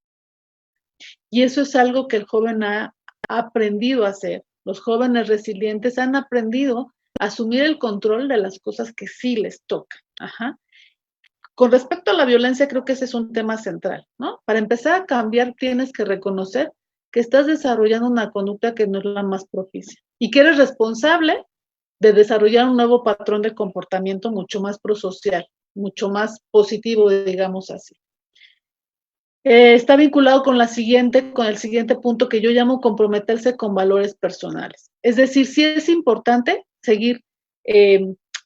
S4: Y eso es algo que el joven ha aprendido a hacer. Los jóvenes resilientes han aprendido a asumir el control de las cosas que sí les tocan. Ajá. Con respecto a la violencia, creo que ese es un tema central, ¿no? Para empezar a cambiar, tienes que reconocer que estás desarrollando una conducta que no es la más propicia y que eres responsable de desarrollar un nuevo patrón de comportamiento mucho más prosocial, mucho más positivo, digamos así. Está vinculado con el siguiente punto que yo llamo comprometerse con valores personales. Es decir, sí es importante seguir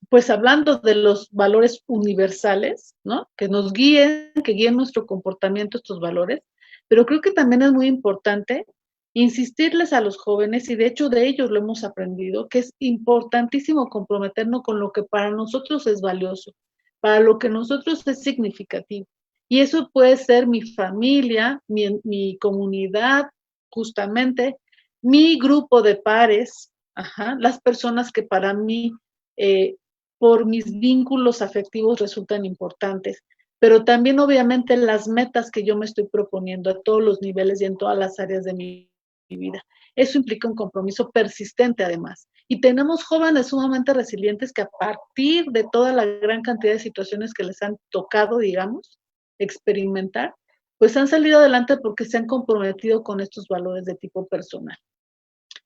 S4: pues hablando de los valores universales, ¿no? Que nos guíen, que guíen nuestro comportamiento estos valores, pero creo que también es muy importante insistirles a los jóvenes, y de hecho de ellos lo hemos aprendido, que es importantísimo comprometernos con lo que para nosotros es valioso, para lo que nosotros es significativo. Y eso puede ser mi familia, mi comunidad, justamente, mi grupo de pares, las personas que para mí, por mis vínculos afectivos resultan importantes, pero también obviamente las metas que yo me estoy proponiendo a todos los niveles y en todas las áreas de mi vida. Eso implica un compromiso persistente además. Y tenemos jóvenes sumamente resilientes que a partir de toda la gran cantidad de situaciones que les han tocado, digamos, experimentar, pues han salido adelante porque se han comprometido con estos valores de tipo personal.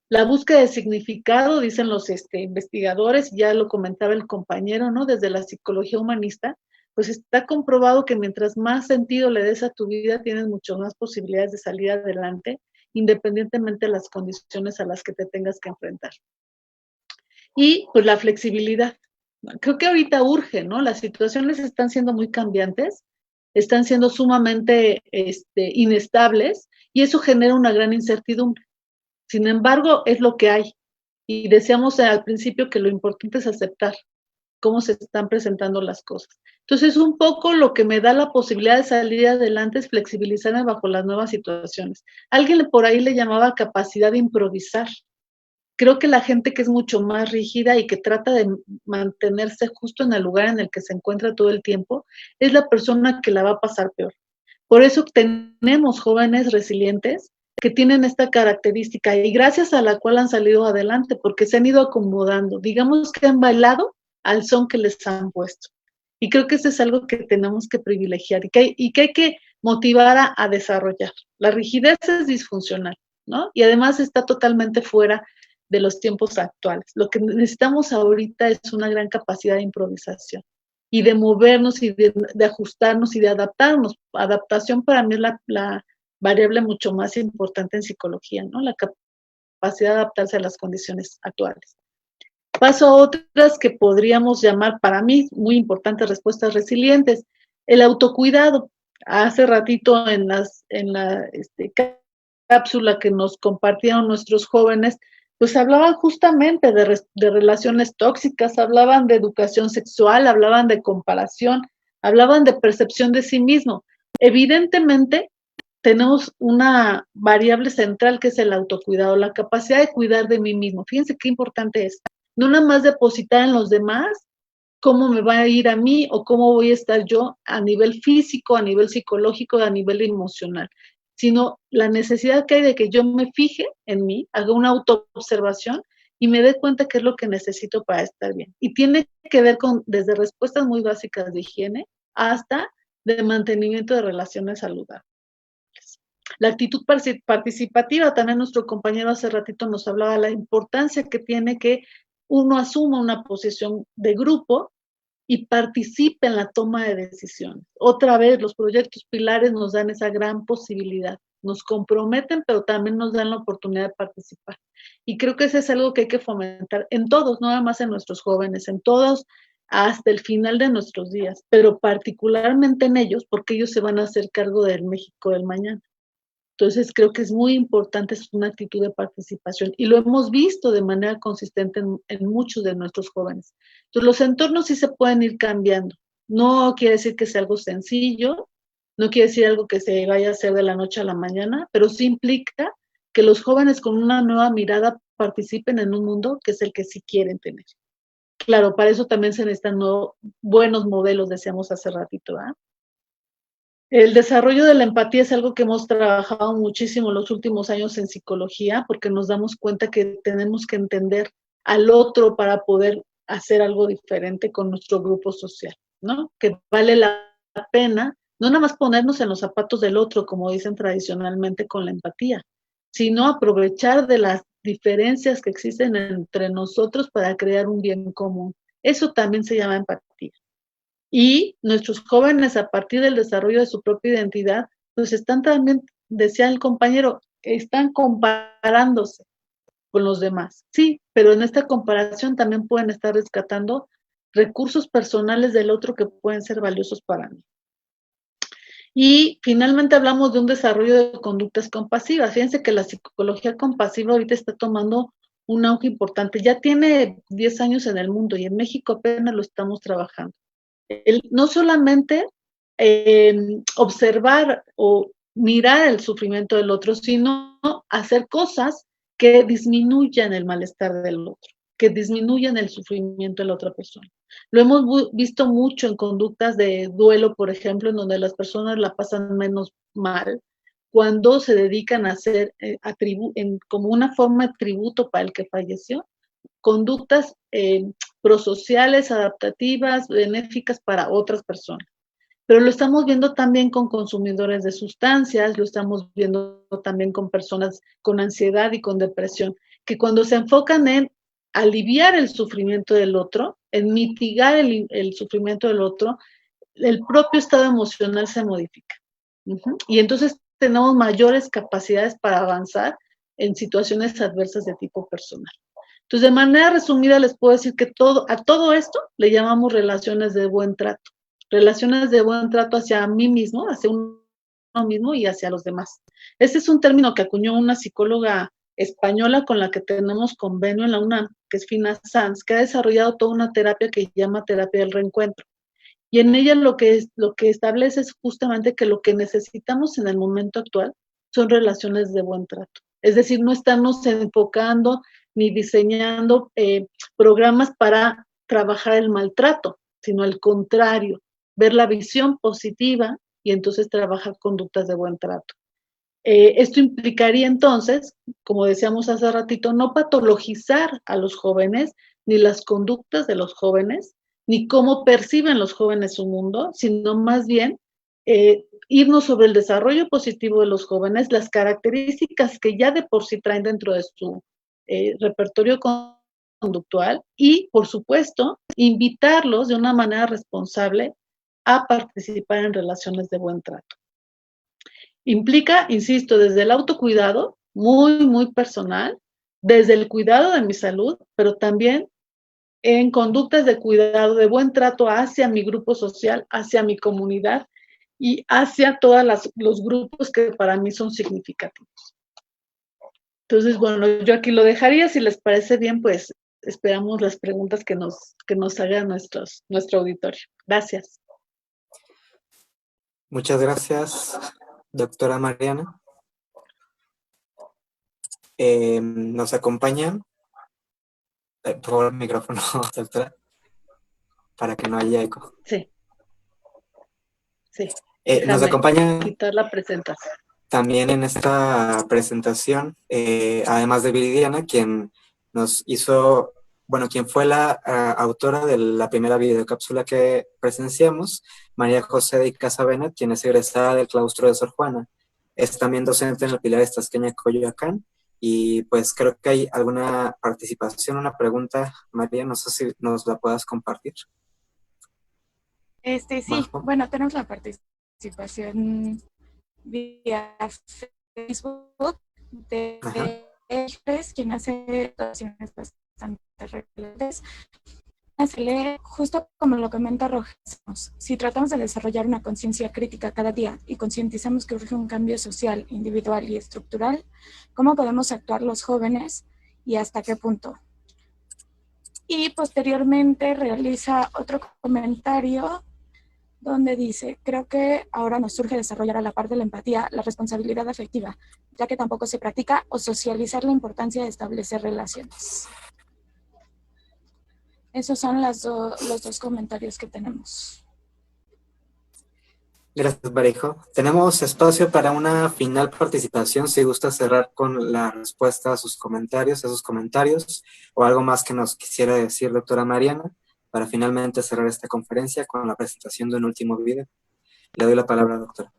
S4: La búsqueda de significado, dicen los investigadores, ya lo comentaba el compañero, ¿no? Desde la psicología humanista, pues está comprobado que mientras más sentido le des a tu vida, tienes mucho más posibilidades de salir adelante, independientemente de las condiciones a las que te tengas que enfrentar. Y pues la flexibilidad. Creo que ahorita urge, ¿no? Las situaciones están siendo muy cambiantes, están siendo sumamente inestables y eso genera una gran incertidumbre. Sin embargo, es lo que hay. Y decíamos al principio que lo importante es aceptar cómo se están presentando las cosas. Entonces, un poco lo que me da la posibilidad de salir adelante es flexibilizarme bajo las nuevas situaciones. Alguien por ahí le llamaba capacidad de improvisar. Creo que la gente que es mucho más rígida y que trata de mantenerse justo en el lugar en el que se encuentra todo el tiempo, es la persona que la va a pasar peor. Por eso tenemos jóvenes resilientes que tienen esta característica y gracias a la cual han salido adelante, porque se han ido acomodando, digamos que han bailado al son que les han puesto. Y creo que eso es algo que tenemos que privilegiar y que hay que motivar a desarrollar. La rigidez es disfuncional, ¿no? Y además está totalmente fuera de los tiempos actuales. Lo que necesitamos ahorita es una gran capacidad de improvisación y de movernos y de ajustarnos y de adaptarnos. Adaptación para mí es la variable mucho más importante en psicología, ¿no? La capacidad de adaptarse a las condiciones actuales. Paso a otras que podríamos llamar, para mí, muy importantes respuestas resilientes. El autocuidado. Hace ratito en la cápsula que nos compartieron nuestros jóvenes, pues hablaban justamente de relaciones tóxicas, hablaban de educación sexual, hablaban de comparación, hablaban de percepción de sí mismo. Evidentemente, tenemos una variable central que es el autocuidado, la capacidad de cuidar de mí mismo. Fíjense qué importante es. No nada más depositar en los demás cómo me va a ir a mí o cómo voy a estar yo a nivel físico, a nivel psicológico, a nivel emocional, sino la necesidad que hay de que yo me fije en mí, haga una autoobservación y me dé cuenta qué es lo que necesito para estar bien. Y tiene que ver con desde respuestas muy básicas de higiene hasta de mantenimiento de relaciones saludables. La actitud participativa, también nuestro compañero hace ratito nos hablaba de la importancia que tiene que uno asuma una posición de grupo y participe en la toma de decisiones. Otra vez, los proyectos pilares nos dan esa gran posibilidad. Nos comprometen, pero también nos dan la oportunidad de participar. Y creo que eso es algo que hay que fomentar en todos, no nada más en nuestros jóvenes, en todos hasta el final de nuestros días, pero particularmente en ellos, porque ellos se van a hacer cargo del México del mañana. Entonces, creo que es muy importante, es una actitud de participación y lo hemos visto de manera consistente en muchos de nuestros jóvenes. Entonces, los entornos sí se pueden ir cambiando. No quiere decir que sea algo sencillo, no quiere decir algo que se vaya a hacer de la noche a la mañana, pero sí implica que los jóvenes con una nueva mirada participen en un mundo que es el que sí quieren tener. Claro, para eso también se necesitan buenos modelos, decíamos hace ratito, ¿eh? El desarrollo de la empatía es algo que hemos trabajado muchísimo los últimos años en psicología, porque nos damos cuenta que tenemos que entender al otro para poder hacer algo diferente con nuestro grupo social, ¿no? Que vale la pena no nada más ponernos en los zapatos del otro, como dicen tradicionalmente con la empatía, sino aprovechar de las diferencias que existen entre nosotros para crear un bien común. Eso también se llama empatía. Y nuestros jóvenes, a partir del desarrollo de su propia identidad, pues están también, decía el compañero, están comparándose con los demás. Sí, pero en esta comparación también pueden estar rescatando recursos personales del otro que pueden ser valiosos para mí. Y finalmente hablamos de un desarrollo de conductas compasivas. Fíjense que la psicología compasiva ahorita está tomando un auge importante. Ya tiene 10 años en el mundo y en México apenas lo estamos trabajando. No solamente observar o mirar el sufrimiento del otro, sino hacer cosas que disminuyan el malestar del otro, que disminuyan el sufrimiento de la otra persona. Lo hemos visto mucho en conductas de duelo, por ejemplo, en donde las personas la pasan menos mal, cuando se dedican a hacer como una forma de tributo para el que falleció, conductas prosociales, adaptativas, benéficas para otras personas. Pero lo estamos viendo también con consumidores de sustancias, lo estamos viendo también con personas con ansiedad y con depresión, que cuando se enfocan en aliviar el sufrimiento del otro, en mitigar el sufrimiento del otro, el propio estado emocional se modifica. Y entonces tenemos mayores capacidades para avanzar en situaciones adversas de tipo personal. Entonces, de manera resumida, les puedo decir que a todo esto le llamamos relaciones de buen trato. Relaciones de buen trato hacia mí mismo, hacia uno mismo y hacia los demás. Este es un término que acuñó una psicóloga española con la que tenemos convenio en la UNAM, que es Fina Sanz, que ha desarrollado toda una terapia que llama terapia del reencuentro. Y en ella lo que establece es justamente que lo que necesitamos en el momento actual son relaciones de buen trato. Es decir, no estamos enfocando ni diseñando programas para trabajar el maltrato, sino al contrario, ver la visión positiva y entonces trabajar conductas de buen trato. Esto implicaría entonces, como decíamos hace ratito, no patologizar a los jóvenes, ni las conductas de los jóvenes, ni cómo perciben los jóvenes su mundo, sino más bien irnos sobre el desarrollo positivo de los jóvenes, las características que ya de por sí traen dentro de su repertorio conductual y, por supuesto, invitarlos de una manera responsable a participar en relaciones de buen trato. Implica, insisto, desde el autocuidado, muy, muy personal, desde el cuidado de mi salud, pero también en conductas de cuidado, de buen trato hacia mi grupo social, hacia mi comunidad y hacia todos los grupos que para mí son significativos. Entonces, bueno, yo aquí lo dejaría. Si les parece bien, pues esperamos las preguntas que nos haga nuestro auditorio. Gracias.
S2: Muchas gracias, doctora Mariana. Nos acompaña, por favor, el micrófono, doctora, para que no haya eco.
S4: Sí.
S2: Nos acompaña
S4: quitar la presentación.
S2: También en esta presentación, además de Viridiana, quien nos hizo, bueno, quien fue la autora de la primera videocápsula que presenciamos, María José de Icaza Benet, quien es egresada del claustro de Sor Juana. Es también docente en el Pilares Tasqueña, Coyoacán, y pues creo que hay alguna participación, una pregunta, María, no sé si nos la puedas compartir.
S11: Sí, Majo. Bueno, tenemos la participación vía Facebook de Elfres, quien hace donaciones bastante relevantes. Se lee justo como lo comenta Rojas. Si tratamos de desarrollar una conciencia crítica cada día y concientizamos que urge un cambio social, individual y estructural, ¿cómo podemos actuar los jóvenes y hasta qué punto? Y posteriormente realiza otro comentario donde dice, creo que ahora nos surge desarrollar a la par de la empatía la responsabilidad afectiva, ya que tampoco se practica o socializar la importancia de establecer relaciones. Esos son los dos comentarios que tenemos.
S2: Gracias, Barijo. Tenemos espacio para una final participación, si gusta cerrar con la respuesta a sus comentarios, esos comentarios, o algo más que nos quisiera decir, doctora Mariana, para finalmente cerrar esta conferencia con la presentación de un último video. Le doy la palabra, doctora.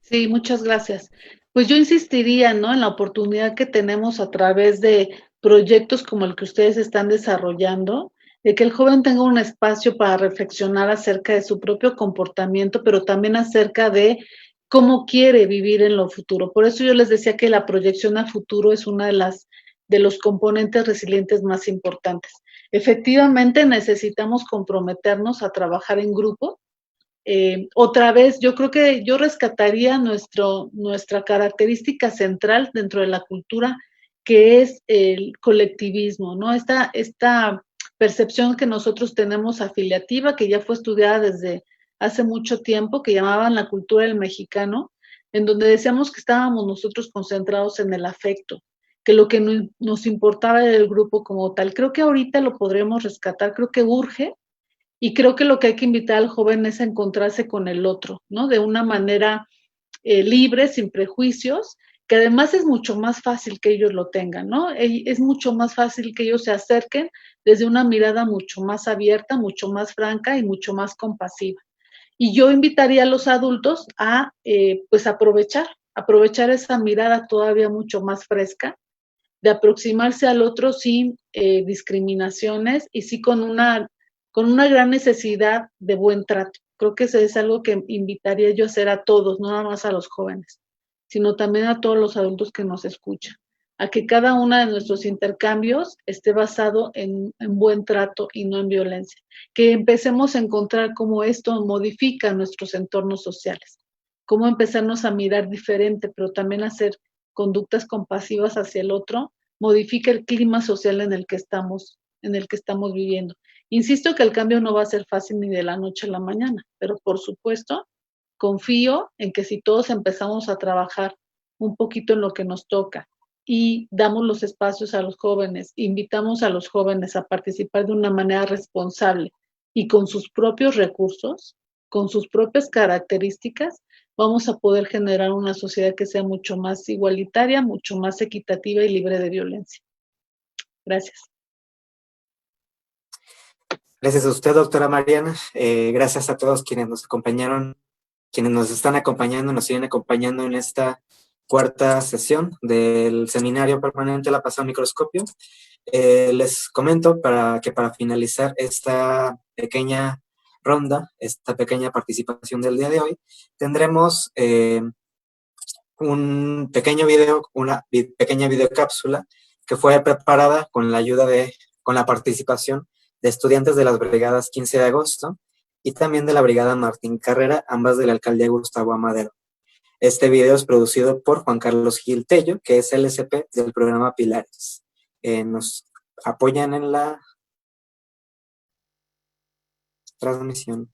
S4: Sí, muchas gracias. Pues yo insistiría, ¿no?, en la oportunidad que tenemos a través de proyectos como el que ustedes están desarrollando, de que el joven tenga un espacio para reflexionar acerca de su propio comportamiento, pero también acerca de cómo quiere vivir en lo futuro. Por eso yo les decía que la proyección a futuro es una de los componentes resilientes más importantes. Efectivamente, necesitamos comprometernos a trabajar en grupo. Otra vez, yo creo que yo rescataría nuestra característica central dentro de la cultura, que es el colectivismo, ¿no? Esta percepción que nosotros tenemos afiliativa, que ya fue estudiada desde hace mucho tiempo, que llamaban la cultura del mexicano, en donde decíamos que estábamos nosotros concentrados en el afecto, que lo que nos importaba era el grupo como tal. Creo que ahorita lo podremos rescatar, creo que urge, y creo que lo que hay que invitar al joven es a encontrarse con el otro, ¿no? De una manera libre, sin prejuicios, que además es mucho más fácil que ellos lo tengan, ¿no? Es mucho más fácil que ellos se acerquen desde una mirada mucho más abierta, mucho más franca y mucho más compasiva. Y yo invitaría a los adultos a, pues, aprovechar esa mirada todavía mucho más fresca, de aproximarse al otro sin discriminaciones y sí con una gran necesidad de buen trato. Creo que eso es algo que invitaría yo a hacer a todos, no nada más a los jóvenes, sino también a todos los adultos que nos escuchan, a que cada uno de nuestros intercambios esté basado en buen trato y no en violencia. Que empecemos a encontrar cómo esto modifica nuestros entornos sociales, cómo empezarnos a mirar diferente, pero también hacer conductas compasivas hacia el otro, modifica el clima social en el que estamos viviendo. Insisto que el cambio no va a ser fácil ni de la noche a la mañana, pero por supuesto, confío en que si todos empezamos a trabajar un poquito en lo que nos toca y damos los espacios a los jóvenes, invitamos a los jóvenes a participar de una manera responsable y con sus propios recursos, con sus propias características, vamos a poder generar una sociedad que sea mucho más igualitaria, mucho más equitativa y libre de violencia. Gracias.
S2: Gracias a usted, doctora Mariana. Gracias a todos quienes nos acompañaron, quienes nos están acompañando, nos siguen acompañando en esta cuarta sesión del seminario permanente La Paz al Microscopio. Les comento para finalizar esta pequeña ronda, esta pequeña participación del día de hoy, tendremos un pequeño video, una pequeña videocápsula que fue preparada con la participación de estudiantes de las brigadas 15 de agosto y también de la brigada Martín Carrera, ambas de la alcaldía Gustavo Amadero. Este video es producido por Juan Carlos Gil Tello, que es LSP del programa Pilares. Nos apoyan en la transmisión.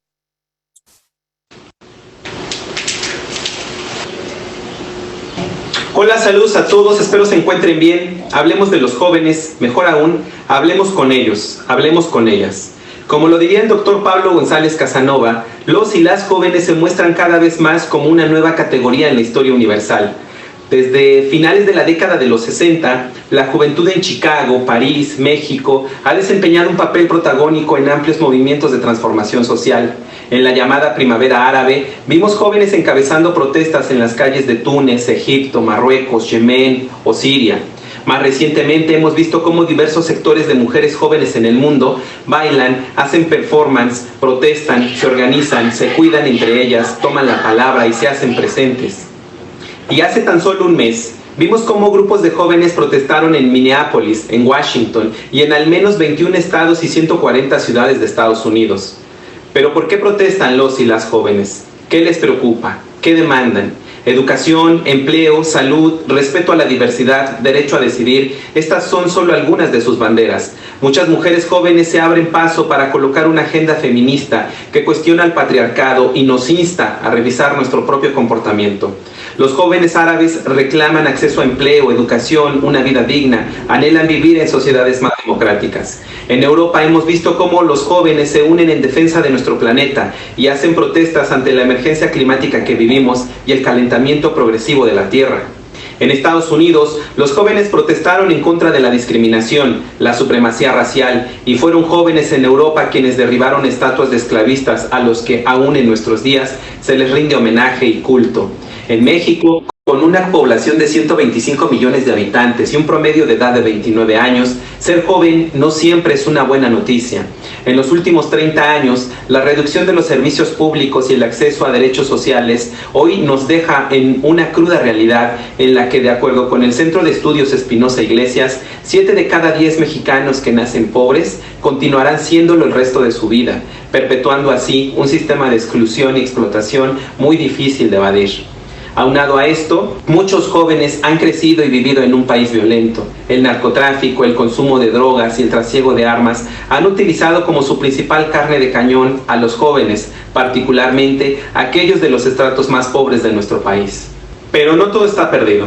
S12: Hola, saludos a todos, espero se encuentren bien. Hablemos de los jóvenes, mejor aún, hablemos con ellos, hablemos con ellas. Como lo diría el doctor Pablo González Casanova, los y las jóvenes se muestran cada vez más como una nueva categoría en la historia universal. Desde finales de la década de los 60, la juventud en Chicago, París, México, ha desempeñado un papel protagónico en amplios movimientos de transformación social. En la llamada Primavera Árabe, vimos jóvenes encabezando protestas en las calles de Túnez, Egipto, Marruecos, Yemen o Siria. Más recientemente hemos visto cómo diversos sectores de mujeres jóvenes en el mundo bailan, hacen performance, protestan, se organizan, se cuidan entre ellas, toman la palabra y se hacen presentes. Y hace tan solo un mes, vimos cómo grupos de jóvenes protestaron en Minneapolis, en Washington y en al menos 21 estados y 140 ciudades de Estados Unidos. Pero ¿por qué protestan los y las jóvenes? ¿Qué les preocupa? ¿Qué demandan? Educación, empleo, salud, respeto a la diversidad, derecho a decidir, estas son solo algunas de sus banderas. Muchas mujeres jóvenes se abren paso para colocar una agenda feminista que cuestiona el patriarcado y nos insta a revisar nuestro propio comportamiento. Los jóvenes árabes reclaman acceso a empleo, educación, una vida digna, anhelan vivir en sociedades más democráticas. En Europa hemos visto cómo los jóvenes se unen en defensa de nuestro planeta y hacen protestas ante la emergencia climática que vivimos y el calentamiento progresivo de la Tierra. En Estados Unidos, los jóvenes protestaron en contra de la discriminación, la supremacía racial, y fueron jóvenes en Europa quienes derribaron estatuas de esclavistas a los que aún en nuestros días se les rinde homenaje y culto. En México, con una población de 125 millones de habitantes y un promedio de edad de 29 años, ser joven no siempre es una buena noticia. En los últimos 30 años, la reducción de los servicios públicos y el acceso a derechos sociales hoy nos deja en una cruda realidad en la que, de acuerdo con el Centro de Estudios Espinosa Iglesias, 7 de cada 10 mexicanos que nacen pobres continuarán siéndolo el resto de su vida, perpetuando así un sistema de exclusión y explotación muy difícil de evadir. Aunado a esto, muchos jóvenes han crecido y vivido en un país violento. El narcotráfico, el consumo de drogas y el trasiego de armas han utilizado como su principal carne de cañón a los jóvenes, particularmente aquellos de los estratos más pobres de nuestro país. Pero no todo está perdido.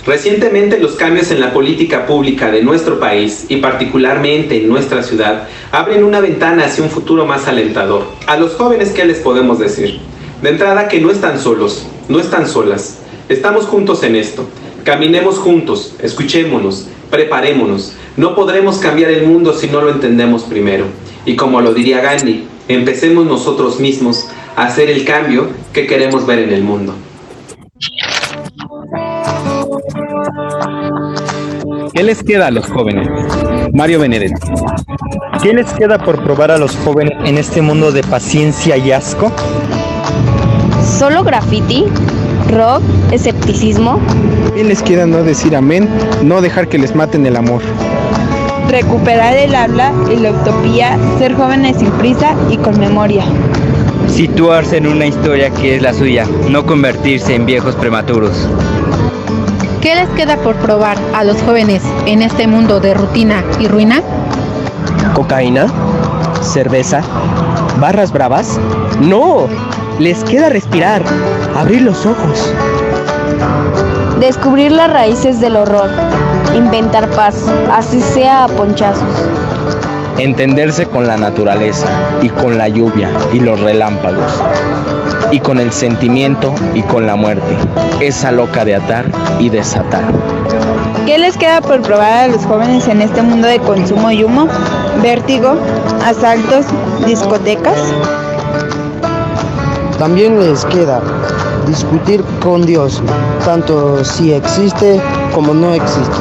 S12: Recientemente los cambios en la política pública de nuestro país y particularmente en nuestra ciudad abren una ventana hacia un futuro más alentador. A los jóvenes, ¿qué les podemos decir? De entrada, que no están solos, no están solas. Estamos juntos en esto. Caminemos juntos, escuchémonos, preparémonos. No podremos cambiar el mundo si no lo entendemos primero. Y como lo diría Gandhi, empecemos nosotros mismos a hacer el cambio que queremos ver en el mundo.
S13: ¿Qué les queda a los jóvenes? Mario Benedetti. ¿Qué les queda por probar a los jóvenes en este mundo de paciencia y asco?
S14: ¿Solo graffiti? ¿Rock? ¿Escepticismo?
S15: ¿Qué les queda? No decir amén, no dejar que les maten el amor.
S16: Recuperar el habla y la utopía, ser jóvenes sin prisa y con memoria.
S17: Situarse en una historia que es la suya, no convertirse en viejos prematuros.
S18: ¿Qué les queda por probar a los jóvenes en este mundo de rutina y ruina?
S19: ¿Cocaína? ¿Cerveza? ¿Barras bravas? ¡No! Les queda respirar, abrir los ojos.
S14: Descubrir las raíces del horror, inventar paz, así sea a ponchazos.
S19: Entenderse con la naturaleza y con la lluvia y los relámpagos. Y con el sentimiento y con la muerte, esa loca de atar y desatar.
S16: ¿Qué les queda por probar a los jóvenes en este mundo de consumo y humo? Vértigo, asaltos, discotecas.
S20: También les queda discutir con Dios, tanto si existe como no existe.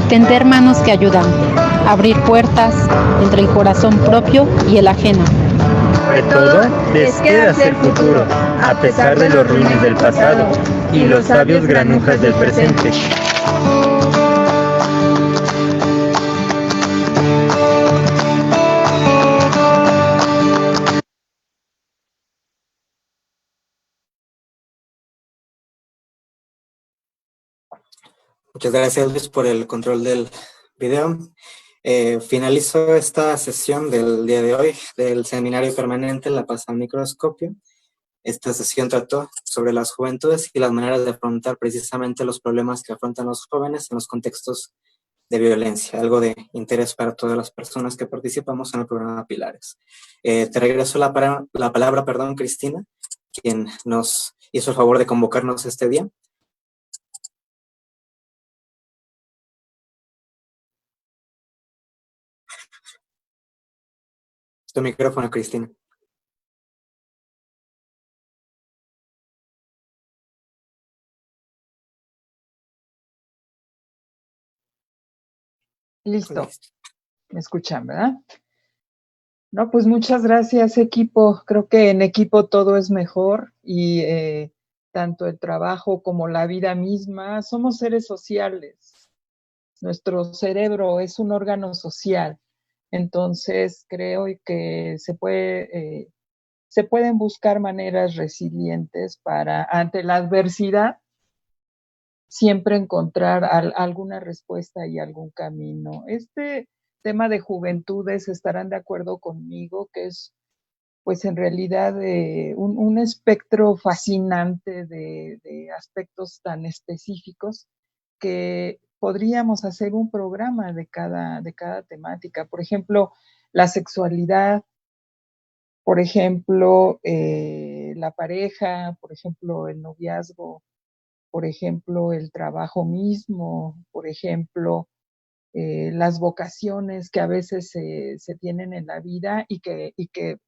S18: Tender manos que ayudan, abrir puertas entre el corazón propio y el ajeno.
S17: Sobre todo, les queda ser futuro, a pesar de los ruines del pasado y los sabios granujas del presente.
S2: Muchas gracias, Luis, por el control del video. Finalizo esta sesión del día de hoy del seminario permanente La Paz al Microscopio. Esta sesión trató sobre las juventudes y las maneras de afrontar precisamente los problemas que afrontan los jóvenes en los contextos de violencia, algo de interés para todas las personas que participamos en el programa Pilares. Te regreso la palabra, Cristina, quien nos hizo el favor de convocarnos este día. Tu micrófono, Cristina.
S1: Listo. ¿Me escuchan, verdad? No, pues muchas gracias, equipo. Creo que en equipo todo es mejor y tanto el trabajo como la vida misma, somos seres sociales. Nuestro cerebro es un órgano social. Entonces, creo que se pueden buscar maneras resilientes para, ante la adversidad, siempre encontrar alguna respuesta y algún camino. Este tema de juventudes estarán de acuerdo conmigo que es, pues en realidad, un espectro fascinante de aspectos tan específicos que podríamos hacer un programa de cada temática. Por ejemplo, la sexualidad, por ejemplo, la pareja, por ejemplo, el noviazgo, por ejemplo, el trabajo mismo, por ejemplo, las vocaciones que a veces se tienen en la vida y que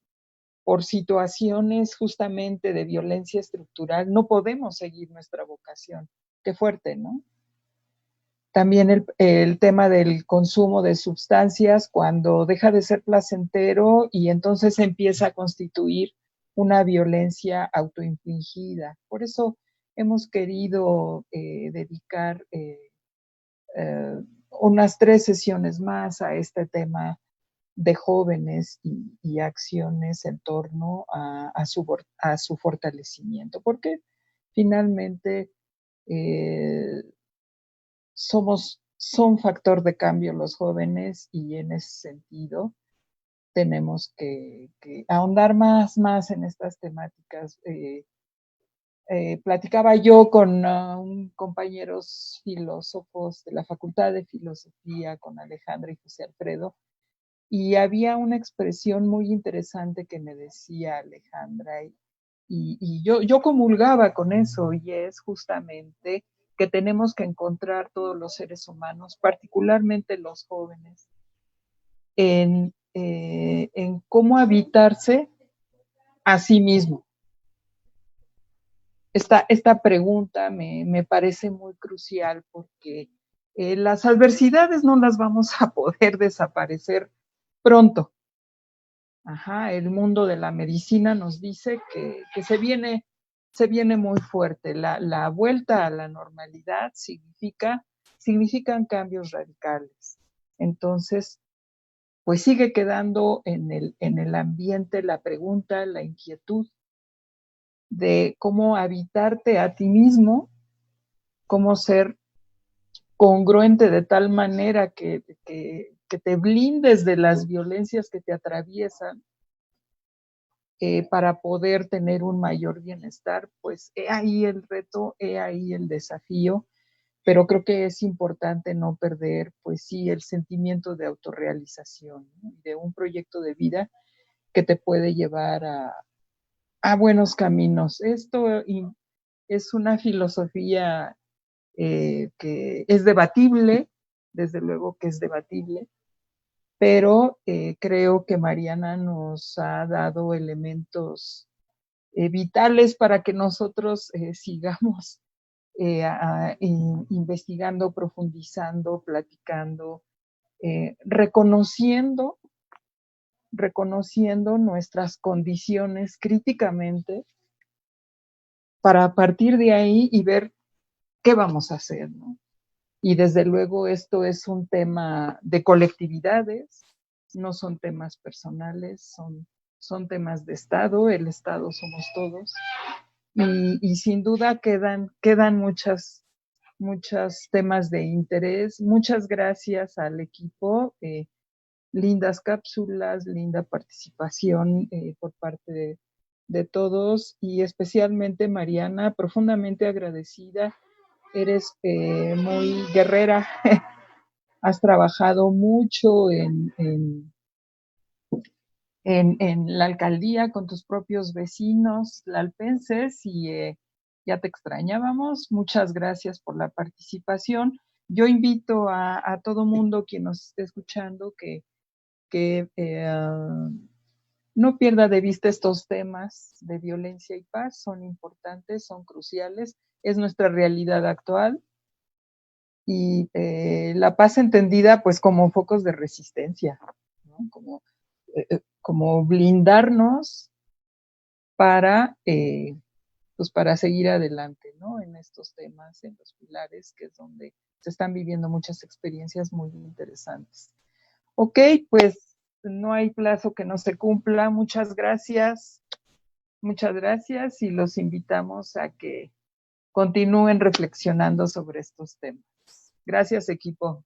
S1: por situaciones justamente de violencia estructural no podemos seguir nuestra vocación. Qué fuerte, ¿no? También el tema del consumo de sustancias cuando deja de ser placentero y entonces empieza a constituir una violencia autoinfligida. Por eso hemos querido dedicar unas 3 sesiones más a este tema de jóvenes y acciones en torno a su fortalecimiento, porque finalmente son factor de cambio los jóvenes y en ese sentido tenemos que ahondar más en estas temáticas. Platicaba yo con compañeros filósofos de la Facultad de Filosofía, con Alejandra y José Alfredo, y había una expresión muy interesante que me decía Alejandra, y yo comulgaba con eso, y es justamente que tenemos que encontrar todos los seres humanos, particularmente los jóvenes, en cómo habitarse a sí mismo. Esta pregunta me parece muy crucial porque las adversidades no las vamos a poder desaparecer pronto. El mundo de la medicina nos dice que se viene muy fuerte. La vuelta a la normalidad significan cambios radicales. Entonces, pues sigue quedando en el ambiente la pregunta, la inquietud de cómo habitarte a ti mismo, cómo ser congruente de tal manera que te blindes de las violencias que te atraviesan para poder tener un mayor bienestar. Pues he ahí el reto, he ahí el desafío, pero creo que es importante no perder, pues sí, el sentimiento de autorrealización, ¿no? De un proyecto de vida que te puede llevar a buenos caminos. Esto es una filosofía que es debatible, desde luego que es debatible, pero creo que Mariana nos ha dado elementos vitales para que nosotros sigamos investigando, profundizando, platicando, reconociendo nuestras condiciones críticamente para a partir de ahí y ver qué vamos a hacer, ¿no? Y desde luego esto es un tema de colectividades, no son temas personales, son temas de Estado, el Estado somos todos, y sin duda quedan muchas muchos temas de interés. Muchas gracias al equipo. Lindas cápsulas, linda participación por parte de todos y especialmente Mariana, profundamente agradecida. Eres muy guerrera, has trabajado mucho en la alcaldía con tus propios vecinos tlalpenses y ya te extrañábamos. Muchas gracias por la participación. Yo invito a todo mundo quien nos esté escuchando que no pierda de vista estos temas de violencia y paz. Son importantes, son cruciales, es nuestra realidad actual y la paz entendida pues como focos de resistencia, ¿no? Como blindarnos para seguir adelante, ¿no? En estos temas, en los pilares, que es donde se están viviendo muchas experiencias muy interesantes. Ok, pues no hay plazo que no se cumpla. Muchas gracias y los invitamos a que continúen reflexionando sobre estos temas. Gracias, equipo.